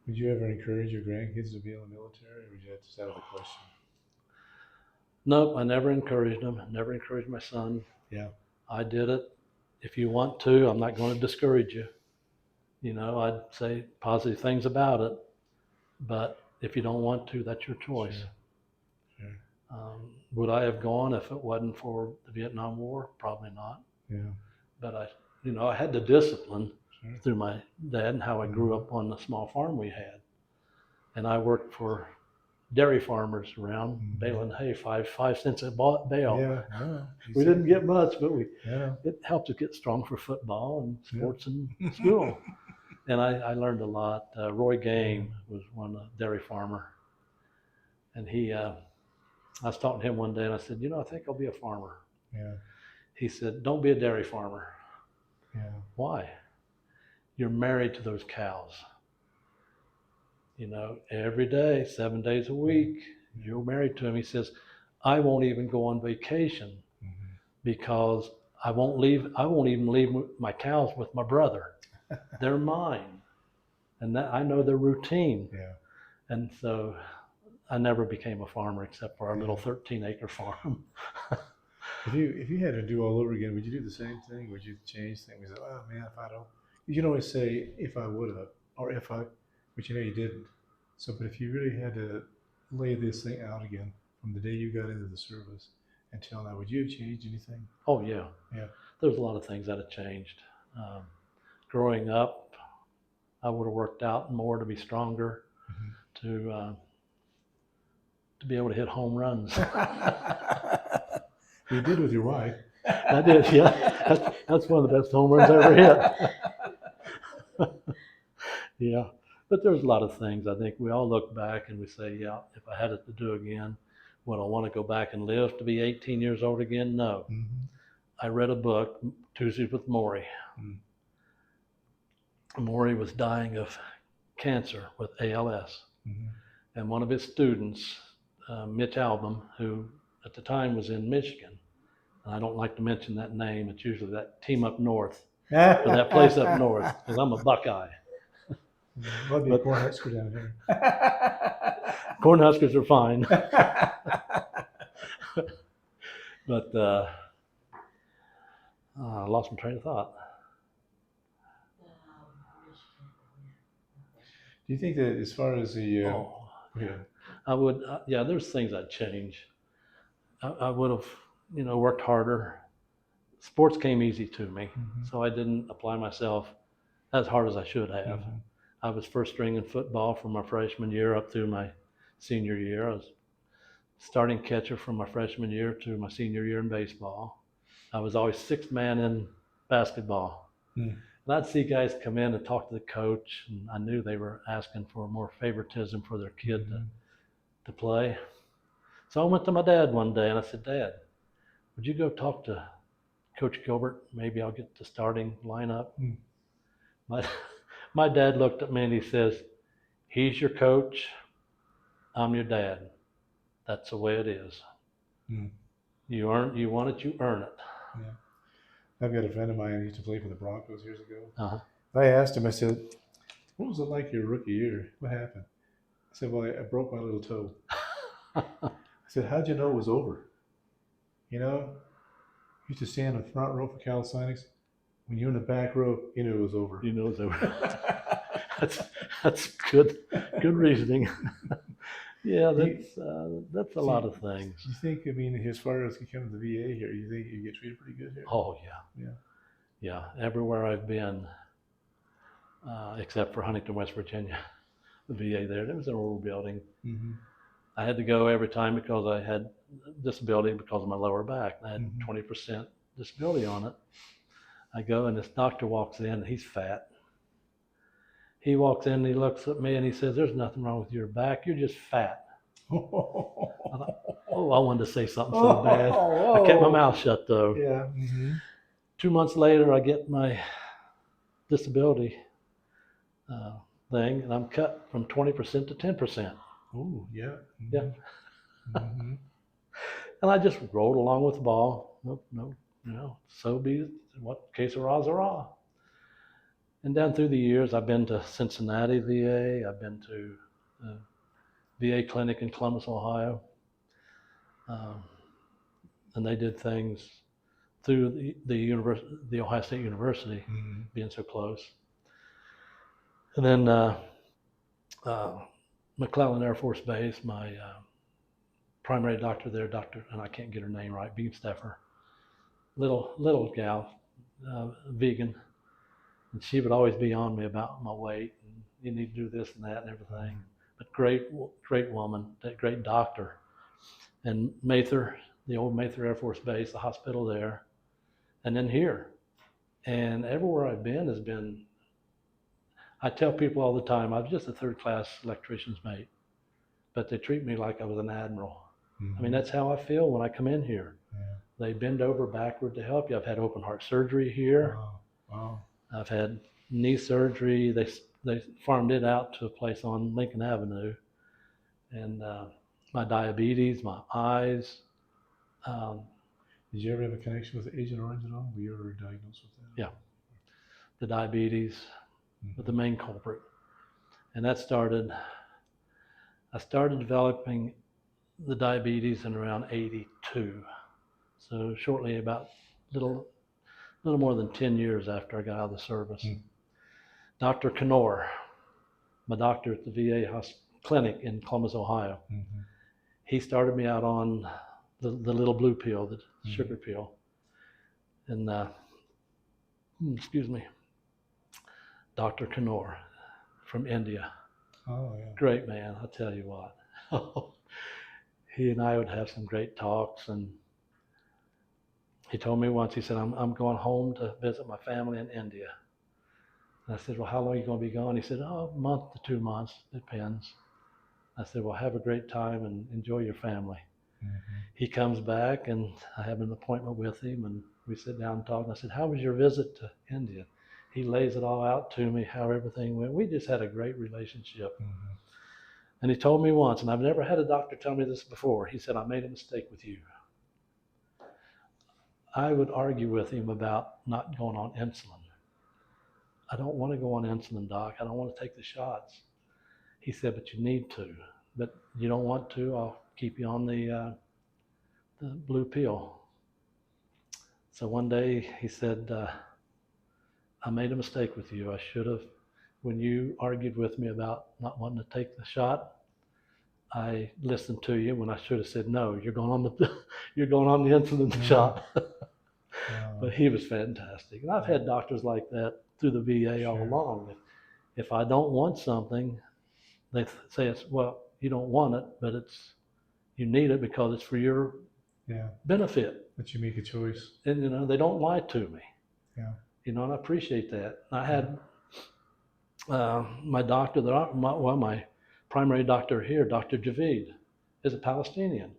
Would you ever encourage your grandkids to be in the military, or would you have to settle the question? Nope, I never encouraged them. I never encouraged my son. Yeah. I did it. If you want to, I'm not going to discourage you. You know, I'd say positive things about it. But if you don't want to, that's your choice. Would I have gone if it wasn't for the Vietnam War? Probably not. But I had the discipline through my dad and how I grew up on the small farm we had. And I worked for dairy farmers around baling hay, 5 cents a bale. We didn't get much, but it helped us get strong for football and sports and school. And I learned a lot. Roy Game was one dairy farmer. And I was talking to him one day, and I said, I think I'll be a farmer. He said, don't be a dairy farmer. Why? You're married to those cows. Every day, 7 days a week, you're married to them. He says, I won't even go on vacation because I won't even leave my cows with my brother. They're mine. And that I know their routine. And so I never became a farmer except for our little 13-acre farm. If you had to do all over again, would you do the same thing? Would you change things? Oh man, if I don't, you can always say if I would have, or if I, but you didn't. So, but if you really had to lay this thing out again from the day you got into the service until now, would you have changed anything? Oh, yeah. Yeah. There's a lot of things that have changed. Growing up, I would have worked out more to be stronger, to be able to hit home runs. You did with your wife. I did, yeah. That's one of the best home runs I ever hit. Yeah. But there's a lot of things. I think we all look back and we say, yeah, if I had it to do again, would I want to go back and live to be 18 years old again? No. I read a book, Tuesdays with Maury. Maury was dying of cancer with ALS. And one of his students, Mitch Albom, who at the time was in Michigan, and I don't like to mention that name, it's usually that team up north, or that place up north, because I'm a Buckeye. Well, be a Cornhusker down here. Cornhuskers are fine. But I lost my train of thought. Do you think that as far as the I would, yeah, there's things I'd change. I would have, worked harder. Sports came easy to me, so I didn't apply myself as hard as I should have. I was first string in football from my freshman year up through my senior year. I was starting catcher from my freshman year to my senior year in baseball. I was always sixth man in basketball. And I'd see guys come in and talk to the coach, and I knew they were asking for more favoritism for their kid to play. So I went to my dad one day and I said, Dad, would you go talk to Coach Gilbert? Maybe I'll get the starting lineup. My dad looked at me and he says, he's your coach, I'm your dad. That's the way it is. You want it, you earn it. Yeah. I've got a friend of mine who used to play for the Broncos years ago. I asked him, I said, what was it like your rookie year? What happened? I said, well, I broke my little toe. I said, how'd you know it was over? Used to stand in the front row for calisthenics. When you're in the back row, you knew it was over. You know it was over. That's good reasoning. Yeah, that's a lot of things. Do you think, as far as you come to the VA here, you think you get treated pretty good here? Oh, yeah. Everywhere I've been, except for Huntington, West Virginia, the VA there was an old building. I had to go every time because I had disability because of my lower back. I had 20% disability on it. I go and this doctor walks in and he's fat. He walks in and he looks at me and he says, there's nothing wrong with your back, you're just fat. I thought, I wanted to say something so bad. I kept my mouth shut though. Yeah. 2 months later, I get my disability thing and I'm cut from 20% to 10%. Oh, yeah. Yeah. And I just rolled along with the ball. No, so be it. What case sera, sera. And down through the years, I've been to Cincinnati VA. I've been to VA clinic in Columbus, Ohio. And they did things through the Ohio State University, being so close. And then McClellan Air Force Base, my primary doctor there, and I can't get her name right, Beamsteffer, little gal, vegan, and she would always be on me about my weight and you need to do this and that and everything. But great woman, great doctor. And Mather, the old Mather Air Force Base, the hospital there, and then here. And everywhere I've been has been, I tell people all the time, I was just a third-class electrician's mate, but they treat me like I was an admiral. I mean, that's how I feel when I come in here. They bend over backward to help you. I've had open heart surgery here. Wow. I've had knee surgery. They farmed it out to a place on Lincoln Avenue. And my diabetes, my eyes. Did you ever have a connection with Agent Orange at all? Were you ever diagnosed with that? Yeah. The diabetes was the main culprit. And I started developing the diabetes in around 82. So shortly about little more than 10 years after I got out of the service. Dr. Knorr, my doctor at the VA clinic in Columbus, Ohio. Mm-hmm. He started me out on the little blue pill, the sugar pill. And, excuse me, Dr. Kanor from India. Oh, yeah. Great man, I tell you what. He and I would have some great talks, and he told me once, he said, I'm going home to visit my family in India. And I said, well, how long are you going to be gone? He said, oh, a month to 2 months, depends. I said, well, have a great time and enjoy your family. Mm-hmm. He comes back, and I have an appointment with him, and we sit down and talk. And I said, how was your visit to India? He lays it all out to me, how everything went. We just had a great relationship. Mm-hmm. And he told me once, and I've never had a doctor tell me this before, he said, I made a mistake with you. I would argue with him about not going on insulin. I don't want to go on insulin, doc. I don't want to take the shots. He said, but you need to. But you don't want to, I'll keep you on the blue pill. So one day he said, I made a mistake with you. I should have, when you argued with me about not wanting to take the shot, I listened to you when I should have said, no, you're going on the insulin shot. But he was fantastic. And I've had doctors like that through the VA all along. If I don't want something, they say it's, well, you don't want it, but you need it because it's for your benefit. That you make a choice. And, they don't lie to me. Yeah. And I appreciate that. I had my doctor, my primary doctor here, Dr. Javid, is a Palestinian.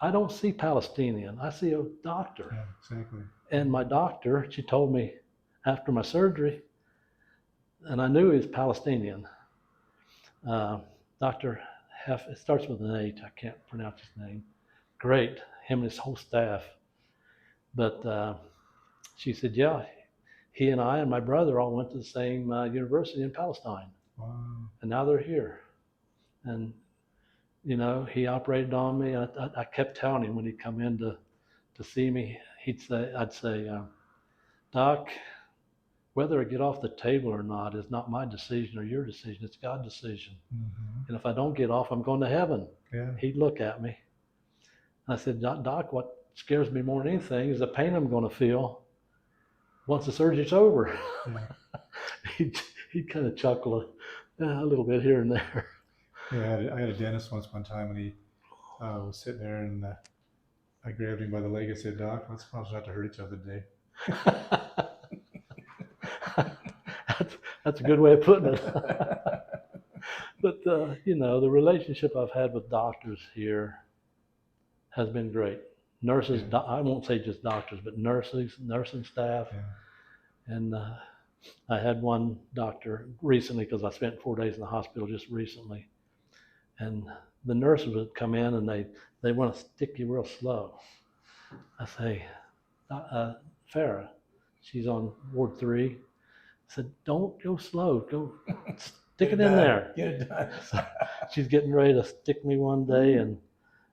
I don't see Palestinian. I see a doctor. Yeah, exactly. And my doctor, she told me after my surgery, and I knew he was Palestinian. Dr. Hef, it starts with an H. I can't pronounce his name. Great, him and his whole staff. But she said, yeah, he and I and my brother all went to the same university in Palestine. Wow. And now they're here. And, he operated on me. I kept telling him when he'd come in to see me, I'd say, Doc, whether I get off the table or not is not my decision or your decision. It's God's decision. Mm-hmm. And if I don't get off, I'm going to heaven. Yeah. He'd look at me. I said, Doc, what scares me more than anything is the pain I'm going to feel once the surgery's over. Yeah. he'd kind of chuckle a little bit here and there. Yeah, I had a dentist one time, and he was sitting there, and I grabbed him by the leg and said, Doc, let's promise not to hurt each other today. That's a good way of putting it. But, the relationship I've had with doctors here has been great. Nurses, I won't say just doctors, but nursing staff. Yeah. And I had one doctor recently, because I spent 4 days in the hospital just recently. And the nurses would come in and they want to stick you real slow. I say, Farah, she's on Ward 3. I said, don't go slow, go stick it in there. Get it done. So she's getting ready to stick me one day, and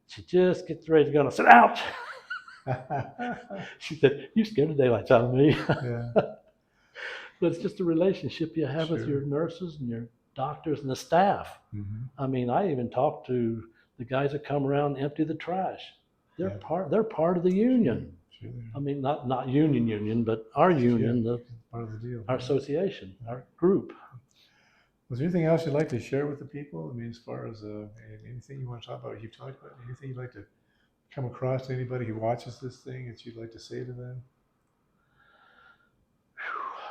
she just gets ready to go, and I said, ouch! She said, you scared the daylights out of me. Yeah. But it's just a relationship you have with your nurses and your doctors and the staff. Mm-hmm. I mean, I even talk to the guys that come around and empty the trash. They're part of the union. Sure. I mean, not union, but our union, part of the deal. Our association, our group. Was there anything else you'd like to share with the people? I mean, as far as anything you want to talk about, you've talked about anything you'd like to come across to anybody who watches this thing that you'd like to say to them?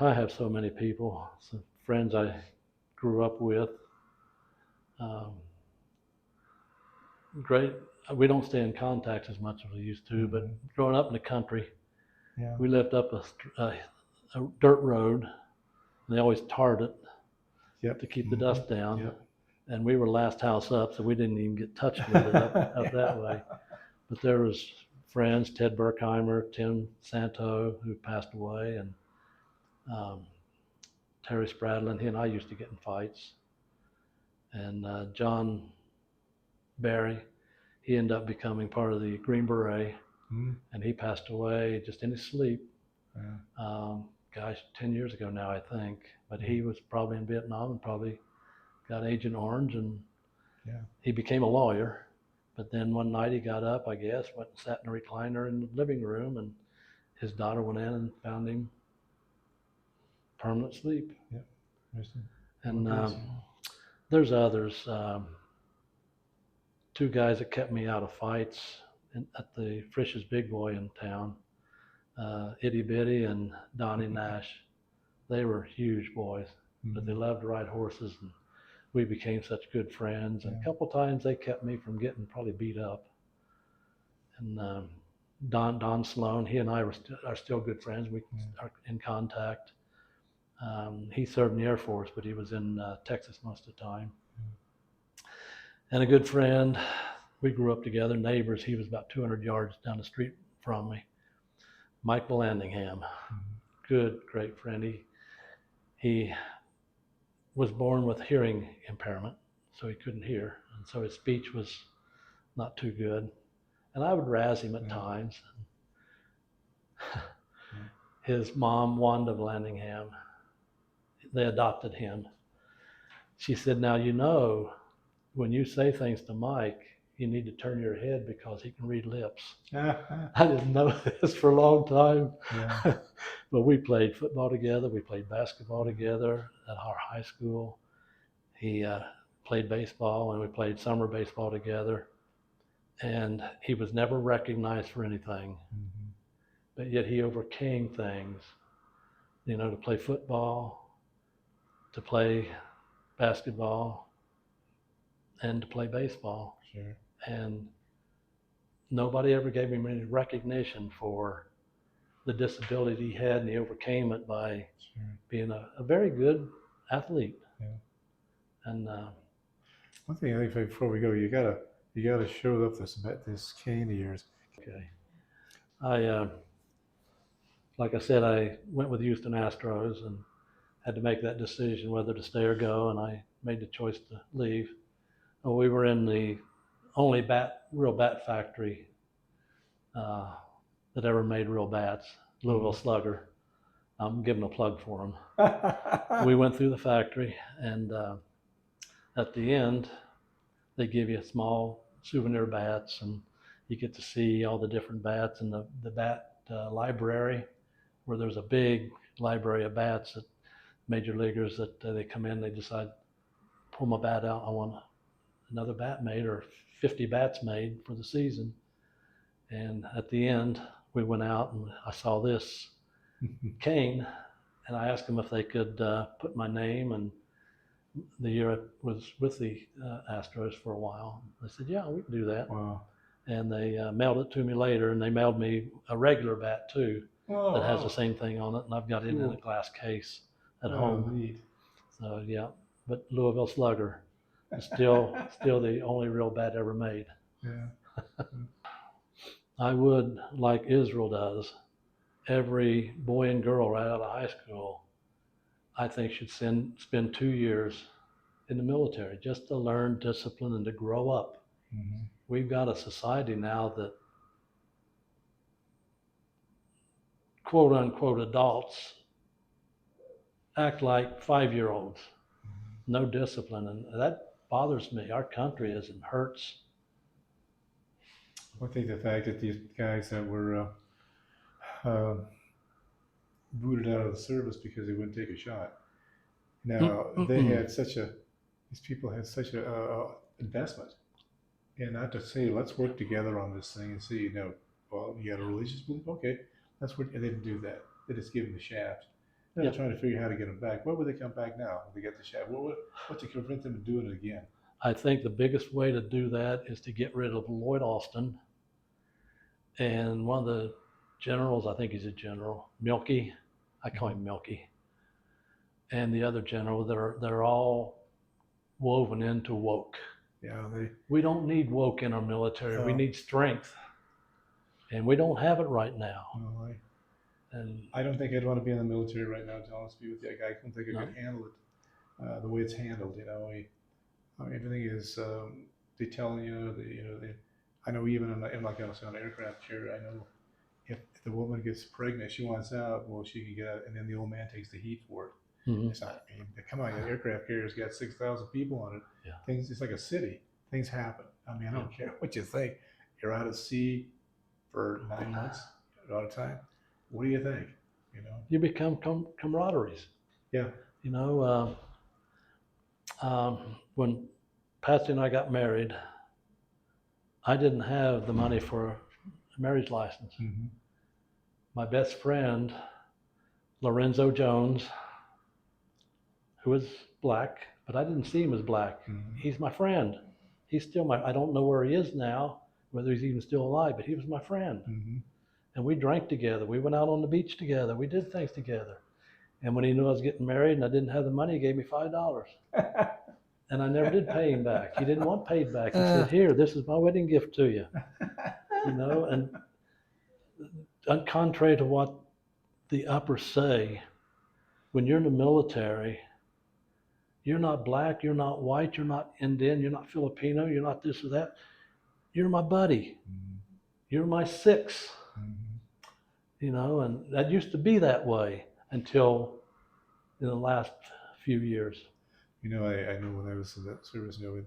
I have so many people, some friends I grew up with. Great. We don't stay in contact as much as we used to, but growing up in the country, we lived up a dirt road, and they always tarred it to keep the dust down. Yep. And we were the last house up, so we didn't even get touched with it up that way. But there was friends, Ted Berkheimer, Tim Santo, who passed away, and Terry Spradlin. He and I used to get in fights. And John Barry, he ended up becoming part of the Green Beret, and he passed away just in his sleep. Yeah. 10 years ago now, I think. But he was probably in Vietnam and probably got Agent Orange, and Yeah. he became a lawyer. But then one night he got up, I guess, went and sat in a recliner in the living room, and his daughter went in and found him permanent sleep. Yep. And there's others. Two guys that kept me out of fights at the Frisch's Big Boy in town, Itty Bitty and Donnie Nash. They were huge boys, but they loved to ride horses, and we became such good friends. And a couple times they kept me from getting probably beat up. And Don Sloan, he and I are still good friends. We are in contact. He served in the Air Force, but he was in Texas most of the time. And a good friend, we grew up together, neighbors. He was about 200 yards down the street from me. Mike Bellandingham, good, great friend. He was born with hearing impairment, so he couldn't hear, and so his speech was not too good. And I would razz him at times. His mom, Wanda Bellandingham, they adopted him. She said, now, you know, when you say things to Mike, you need to turn your head because he can read lips. I didn't know this for a long time. Yeah. But we played football together. We played basketball together at our high school. He played baseball, and we played summer baseball together. And he was never recognized for anything. But yet he overcame things, you know, to play football, to play basketball, and to play baseball. Sure. And nobody ever gave him any recognition for the disability he had, and he overcame it by being a very good athlete. Yeah. And one thing I think before we go, you gotta show up this cane of yours. Okay. Like I said, I went with Houston Astros and had to make that decision whether to stay or go, and I made the choice to leave. We were in the only real bat factory that ever made real bats, Louisville Slugger. I'm giving a plug for them. We went through the factory, and at the end, they give you small souvenir bats, and you get to see all the different bats in the bat library, where there's a big library of bats that major leaguers that they come in, they decide, pull my bat out, I want another bat made, or 50 bats made for the season. And at the end, we went out and I saw this cane, and I asked them if they could put my name and the year I was with the Astros for a while. They said, yeah, we can do that. Wow. And they mailed it to me later, and they mailed me a regular bat too that has the same thing on it, and I've got it in a glass case at home. Neat. So yeah, but Louisville Slugger is still the only real bat ever made. Yeah. I would, like Israel does, every boy and girl right out of high school, I think should spend 2 years in the military just to learn discipline and to grow up. Mm-hmm. We've got a society now that quote unquote adults act like 5-year-olds, no discipline, and that bothers me. Our country is in hurts. I think the fact that these guys that were booted out of the service because they wouldn't take a shot. Now they had these people had such a investment, and not to say let's work together on this thing and see, you know, well, you got a religious belief, okay, let's work. And they didn't do that. They just give them the shaft. They're trying to figure out how to get them back. Why would they come back now when they get the shaft? What to prevent them from doing it again? I think the biggest way to do that is to get rid of Lloyd Austin and one of the generals, I think he's a general, Milky, I call him Milky, and the other general. They're all woven into woke. Yeah, we don't need woke in our military. We need strength, and we don't have it right now. No, and I don't think I'd want to be in the military right now, to be honest with you. I don't think I could handle it the way it's handled. You know, everything is they telling you. I know even like I was on an aircraft carrier, I know if the woman gets pregnant, she wants out, well, she can get out, and then the old man takes the heat for it. Mhm. It's not, I mean, come on, an aircraft carrier's got 6,000 people on it. Yeah. Things, it's like a city. Things happen. I mean, I don't Yeah. care what you think. You're out at sea for 9 months at a time. What do you think? You know? You become camaraderies. Yeah. You know, when Patsy and I got married, I didn't have the money for a marriage license. Mm-hmm. My best friend, Lorenzo Jones, who was black, but I didn't see him as black. Mm-hmm. He's my friend. He's still I don't know where he is now, whether he's even still alive, but he was my friend. Mm-hmm. And we drank together. We went out on the beach together. We did things together. And when he knew I was getting married and I didn't have the money, he gave me $5. And I never did pay him back. He didn't want paid back. He said, "Here, this is my wedding gift to you." You know, and contrary to what the uppers say, when you're in the military, you're not black, you're not white, you're not Indian, you're not Filipino, you're not this or that. You're my buddy. Mm-hmm. You're my six. Mm-hmm. You know, and that used to be that way until in the last few years. You know, I know when I was in that service, you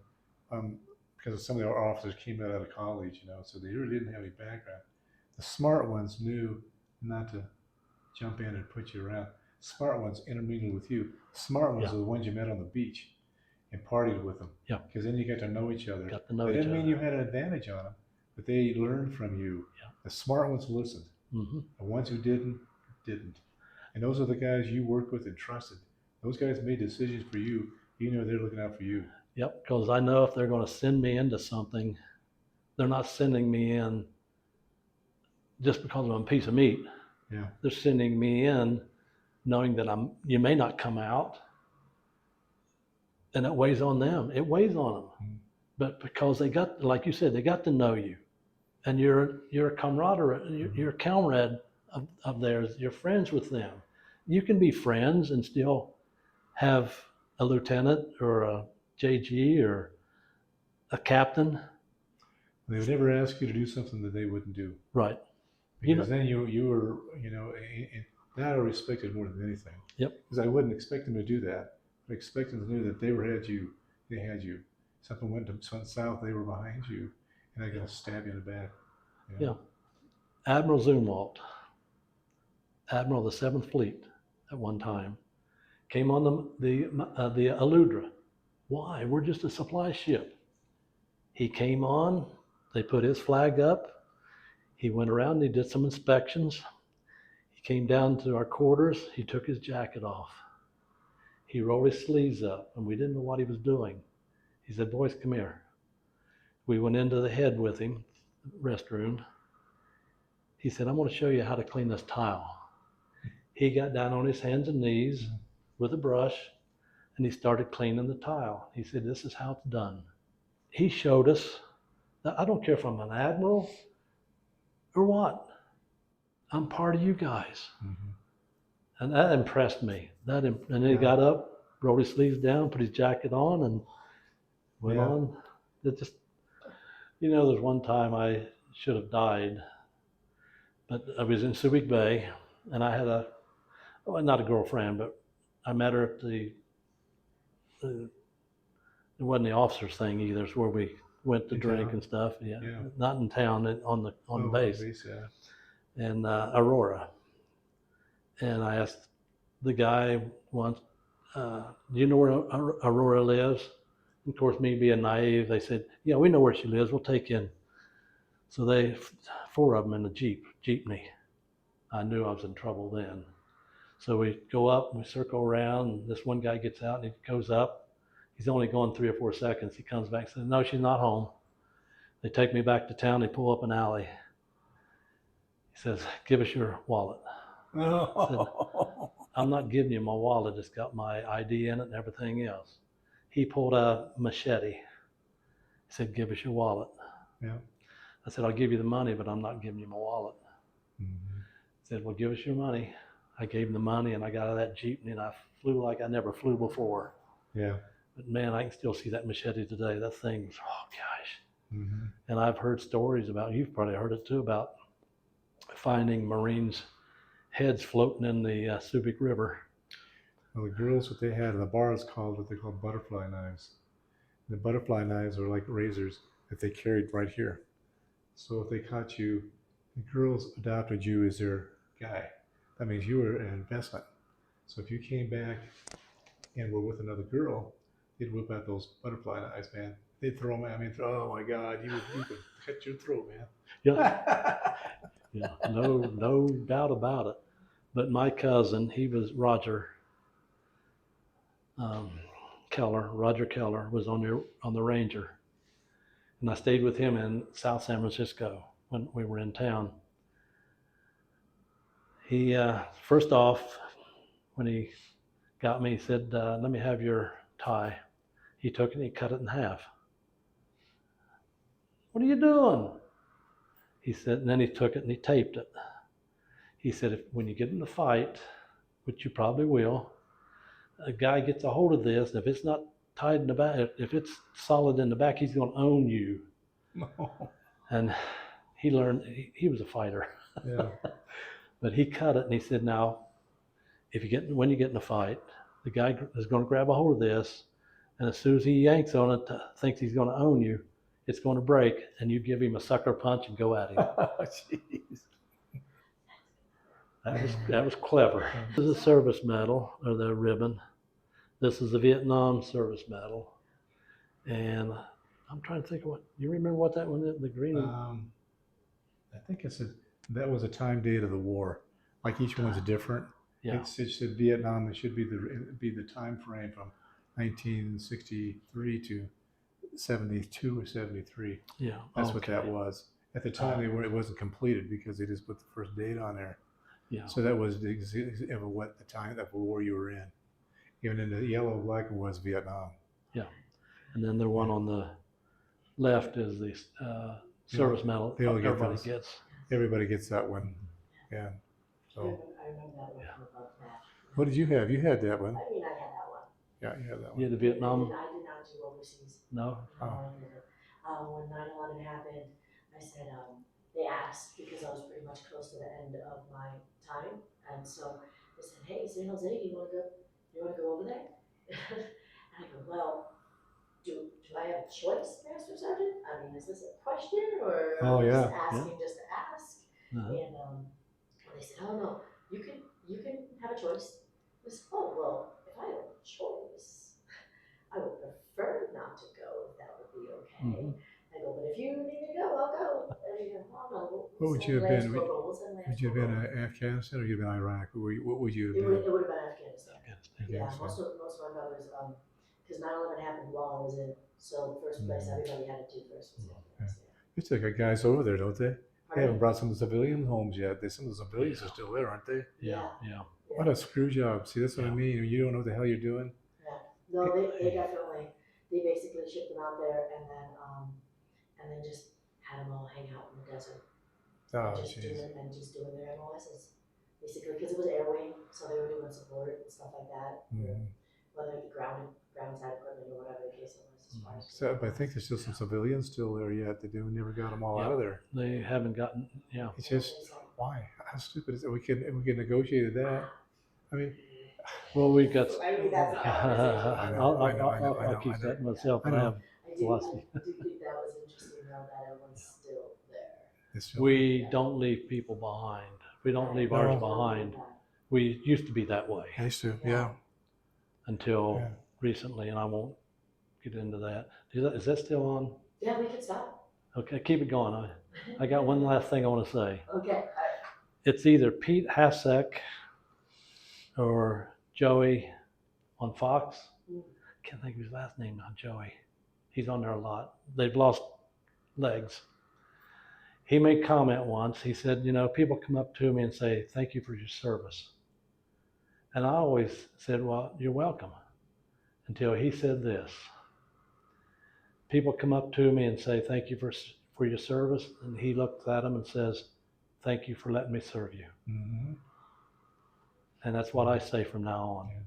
know, because some of our officers came out of college, you know, so they really didn't have any background. The smart ones knew not to jump in and put you around. Smart ones intermingled with you. Smart ones Yeah. are the ones you met on the beach and partied with them. Yeah. Because then you got to know each other. Got to know It each didn't other. mean you had an advantage on them, but they learned from you. Yeah. The smart ones listened. Mm-hmm. The ones who didn't. And those are the guys you worked with and trusted. Those guys made decisions for you. You know they're looking out for you. Yep, because I know if they're going to send me into something, they're not sending me in just because I'm a piece of meat. Yeah. They're sending me in knowing that you may not come out, and it weighs on them. It weighs on them. Mm-hmm. But because they got, like you said, they got to know you, and you're a camaraderie, you're a comrade of theirs. You're friends with them. You can be friends and still have a lieutenant or a JG or a captain. They would never ask you to do something that they wouldn't do. Right. Because then you were, you know, that I respected more than anything. Yep. Because I wouldn't expect them to do that. I expected them to know that they had you. Something went south, they were behind you, and they're going to stab you in the back. You know? Yeah. Admiral Zumwalt, Admiral of the 7th Fleet at one time, came on the Aludra. Why? We're just a supply ship. He came on, they put his flag up, he went around and he did some inspections. He came down to our quarters, he took his jacket off. He rolled his sleeves up and we didn't know what he was doing. He said, "Boys, come here." We went into the head with him, restroom. He said, "I'm going to show you how to clean this tile." He got down on his hands and knees with a brush and he started cleaning the tile. He said, "This is how it's done." He showed us that I don't care if I'm an admiral or what, I'm part of you guys. Mm-hmm. And that impressed me. And then he got up, rolled his sleeves down, put his jacket on and went on. It just, you know, there's one time I should have died, but I was in Subic Bay and I had not a girlfriend, but I met her at it wasn't the officers thing either. It's where we went to drink and stuff. Yeah. Not in town, on the base. Yeah. And Aurora. And I asked the guy once, "Do you know where Aurora lives?" And of course, me being naive, they said, "Yeah, we know where she lives. We'll take you in." So 4 of them in a jeepney. I knew I was in trouble then. So we go up and we circle around and this one guy gets out and he goes up. He's only gone 3 or 4 seconds. He comes back and says, "No, she's not home." They take me back to town. They pull up an alley. He says, "Give us your wallet." I said, "I'm not giving you my wallet. It's got my ID in it and everything else." He pulled a machete. He said, "Give us your wallet." Yeah. I said, "I'll give you the money, but I'm not giving you my wallet." Mm-hmm. He said, "Well, give us your money." I gave him the money and I got out of that jeepney and I flew like I never flew before. Yeah. But man, I can still see that machete today. That thing's, oh gosh. Mm-hmm. And I've heard stories about, you've probably heard it too, about finding Marines' heads floating in the Subic River. Well, the girls, what they had in the bars called what they call butterfly knives. The butterfly knives are like razors that they carried right here. So if they caught you, the girls adopted you as their guy. That means you were an investment. So if you came back and were with another girl, they'd whip out those butterfly knives, man. They'd throw them. I mean, oh my God, you could cut your throat, man. Yeah, yeah, no doubt about it. But my cousin, he was Roger Keller. Roger Keller was on the Ranger, and I stayed with him in South San Francisco when we were in town. He first off, when he got me, he said, "Let me have your tie." He took it and he cut it in half. "What are you doing?" He said, and then he took it and he taped it. He said, when you get in a fight, which you probably will, a guy gets a hold of this, and if it's not tied in the back, if it's solid in the back, he's going to own you. No. And he learned, he was a fighter. Yeah. But he cut it and he said, now, when you get in a fight, the guy is going to grab a hold of this, and as soon as he yanks on it, thinks he's going to own you, it's going to break, and you give him a sucker punch and go at him. Jeez. That was clever. This is a service medal, or the ribbon. This is the Vietnam service medal. And I'm trying to think of what, you remember what that one is, the green? I think that was a time date of the war. Like each one's different. Yeah. It said Vietnam, it should be the time frame from 1963 to 72 or 73. Yeah. That's what that was. At the time, it wasn't completed because they just put the first date on there. Yeah. So that was what the time of the war you were in. Even in the yellow and black was Vietnam. Yeah. And then the one on the left is the service medal. Everybody gets. Everybody gets that one. Yeah. So. I remember that one from above that. What did you have? You had that one. I mean, I had that one. Yeah, you had that one. Yeah, the Vietnam. I did not do overseas. No. When 9/11 happened, I said, they asked, because I was pretty much close to the end of my time, and so they said, hey, San Jose, you want to go over there? And I go, well, do I have a choice, Master Sergeant? I mean, is this a question, or just asking just to ask? Uh-huh. And they said, oh no, you can have a choice. I said, oh well, if I have a choice, I would prefer not to go, if that would be okay. Mm-hmm. I go, but if you need me to go, I'll go. And he goes, well, no, What would you have been? Would you have been Afghanistan or you'd have been Iraq? What would you have been? It would have been Afghanistan. Yeah, Afghanistan. most of my brothers, because 9/11 happened while I was in, so the first place everybody had to do first was Afghanistan. You took guys over there, don't they? They Pardon? haven't brought some of the civilian homes yet. Some of the civilians are still there, aren't they? Yeah. What a screw job. See, that's what I mean. You don't know what the hell you're doing. Yeah. No, they definitely, they basically shipped them out there and then just had them all hang out in the desert. Oh, just jeez. doing their MOSs. Basically, because it was air wing, so they were doing support and stuff like that. Mm-hmm. Whether it be ground-side equipment or whatever the case was. As far as So, but I think there's still some civilians still there yet. They never got them all out of there. They haven't gotten, It's just, why? How stupid is it? We could negotiate that. I mean, well, we got, I mean, that's a I'll keep that to myself. I know. I do think that was interesting though, that it was still there. We don't leave people behind. We don't leave ours behind. We used to be that way. I used to, yeah. Until recently, and I won't get into that. Is that still on? Yeah, we could stop. Okay, keep it going. I got one last thing I want to say. Okay. It's either Pete Hasek or Joey on Fox. Can't think of his last name now, Joey. He's on there a lot. They've lost legs. He made comment once. He said, people come up to me and say, thank you for your service. And I always said, well, you're welcome. Until he said this. People come up to me and say, thank you for your service. And he looks at them and says, thank you for letting me serve you. Mm-hmm. And that's what I say from now on. Yeah.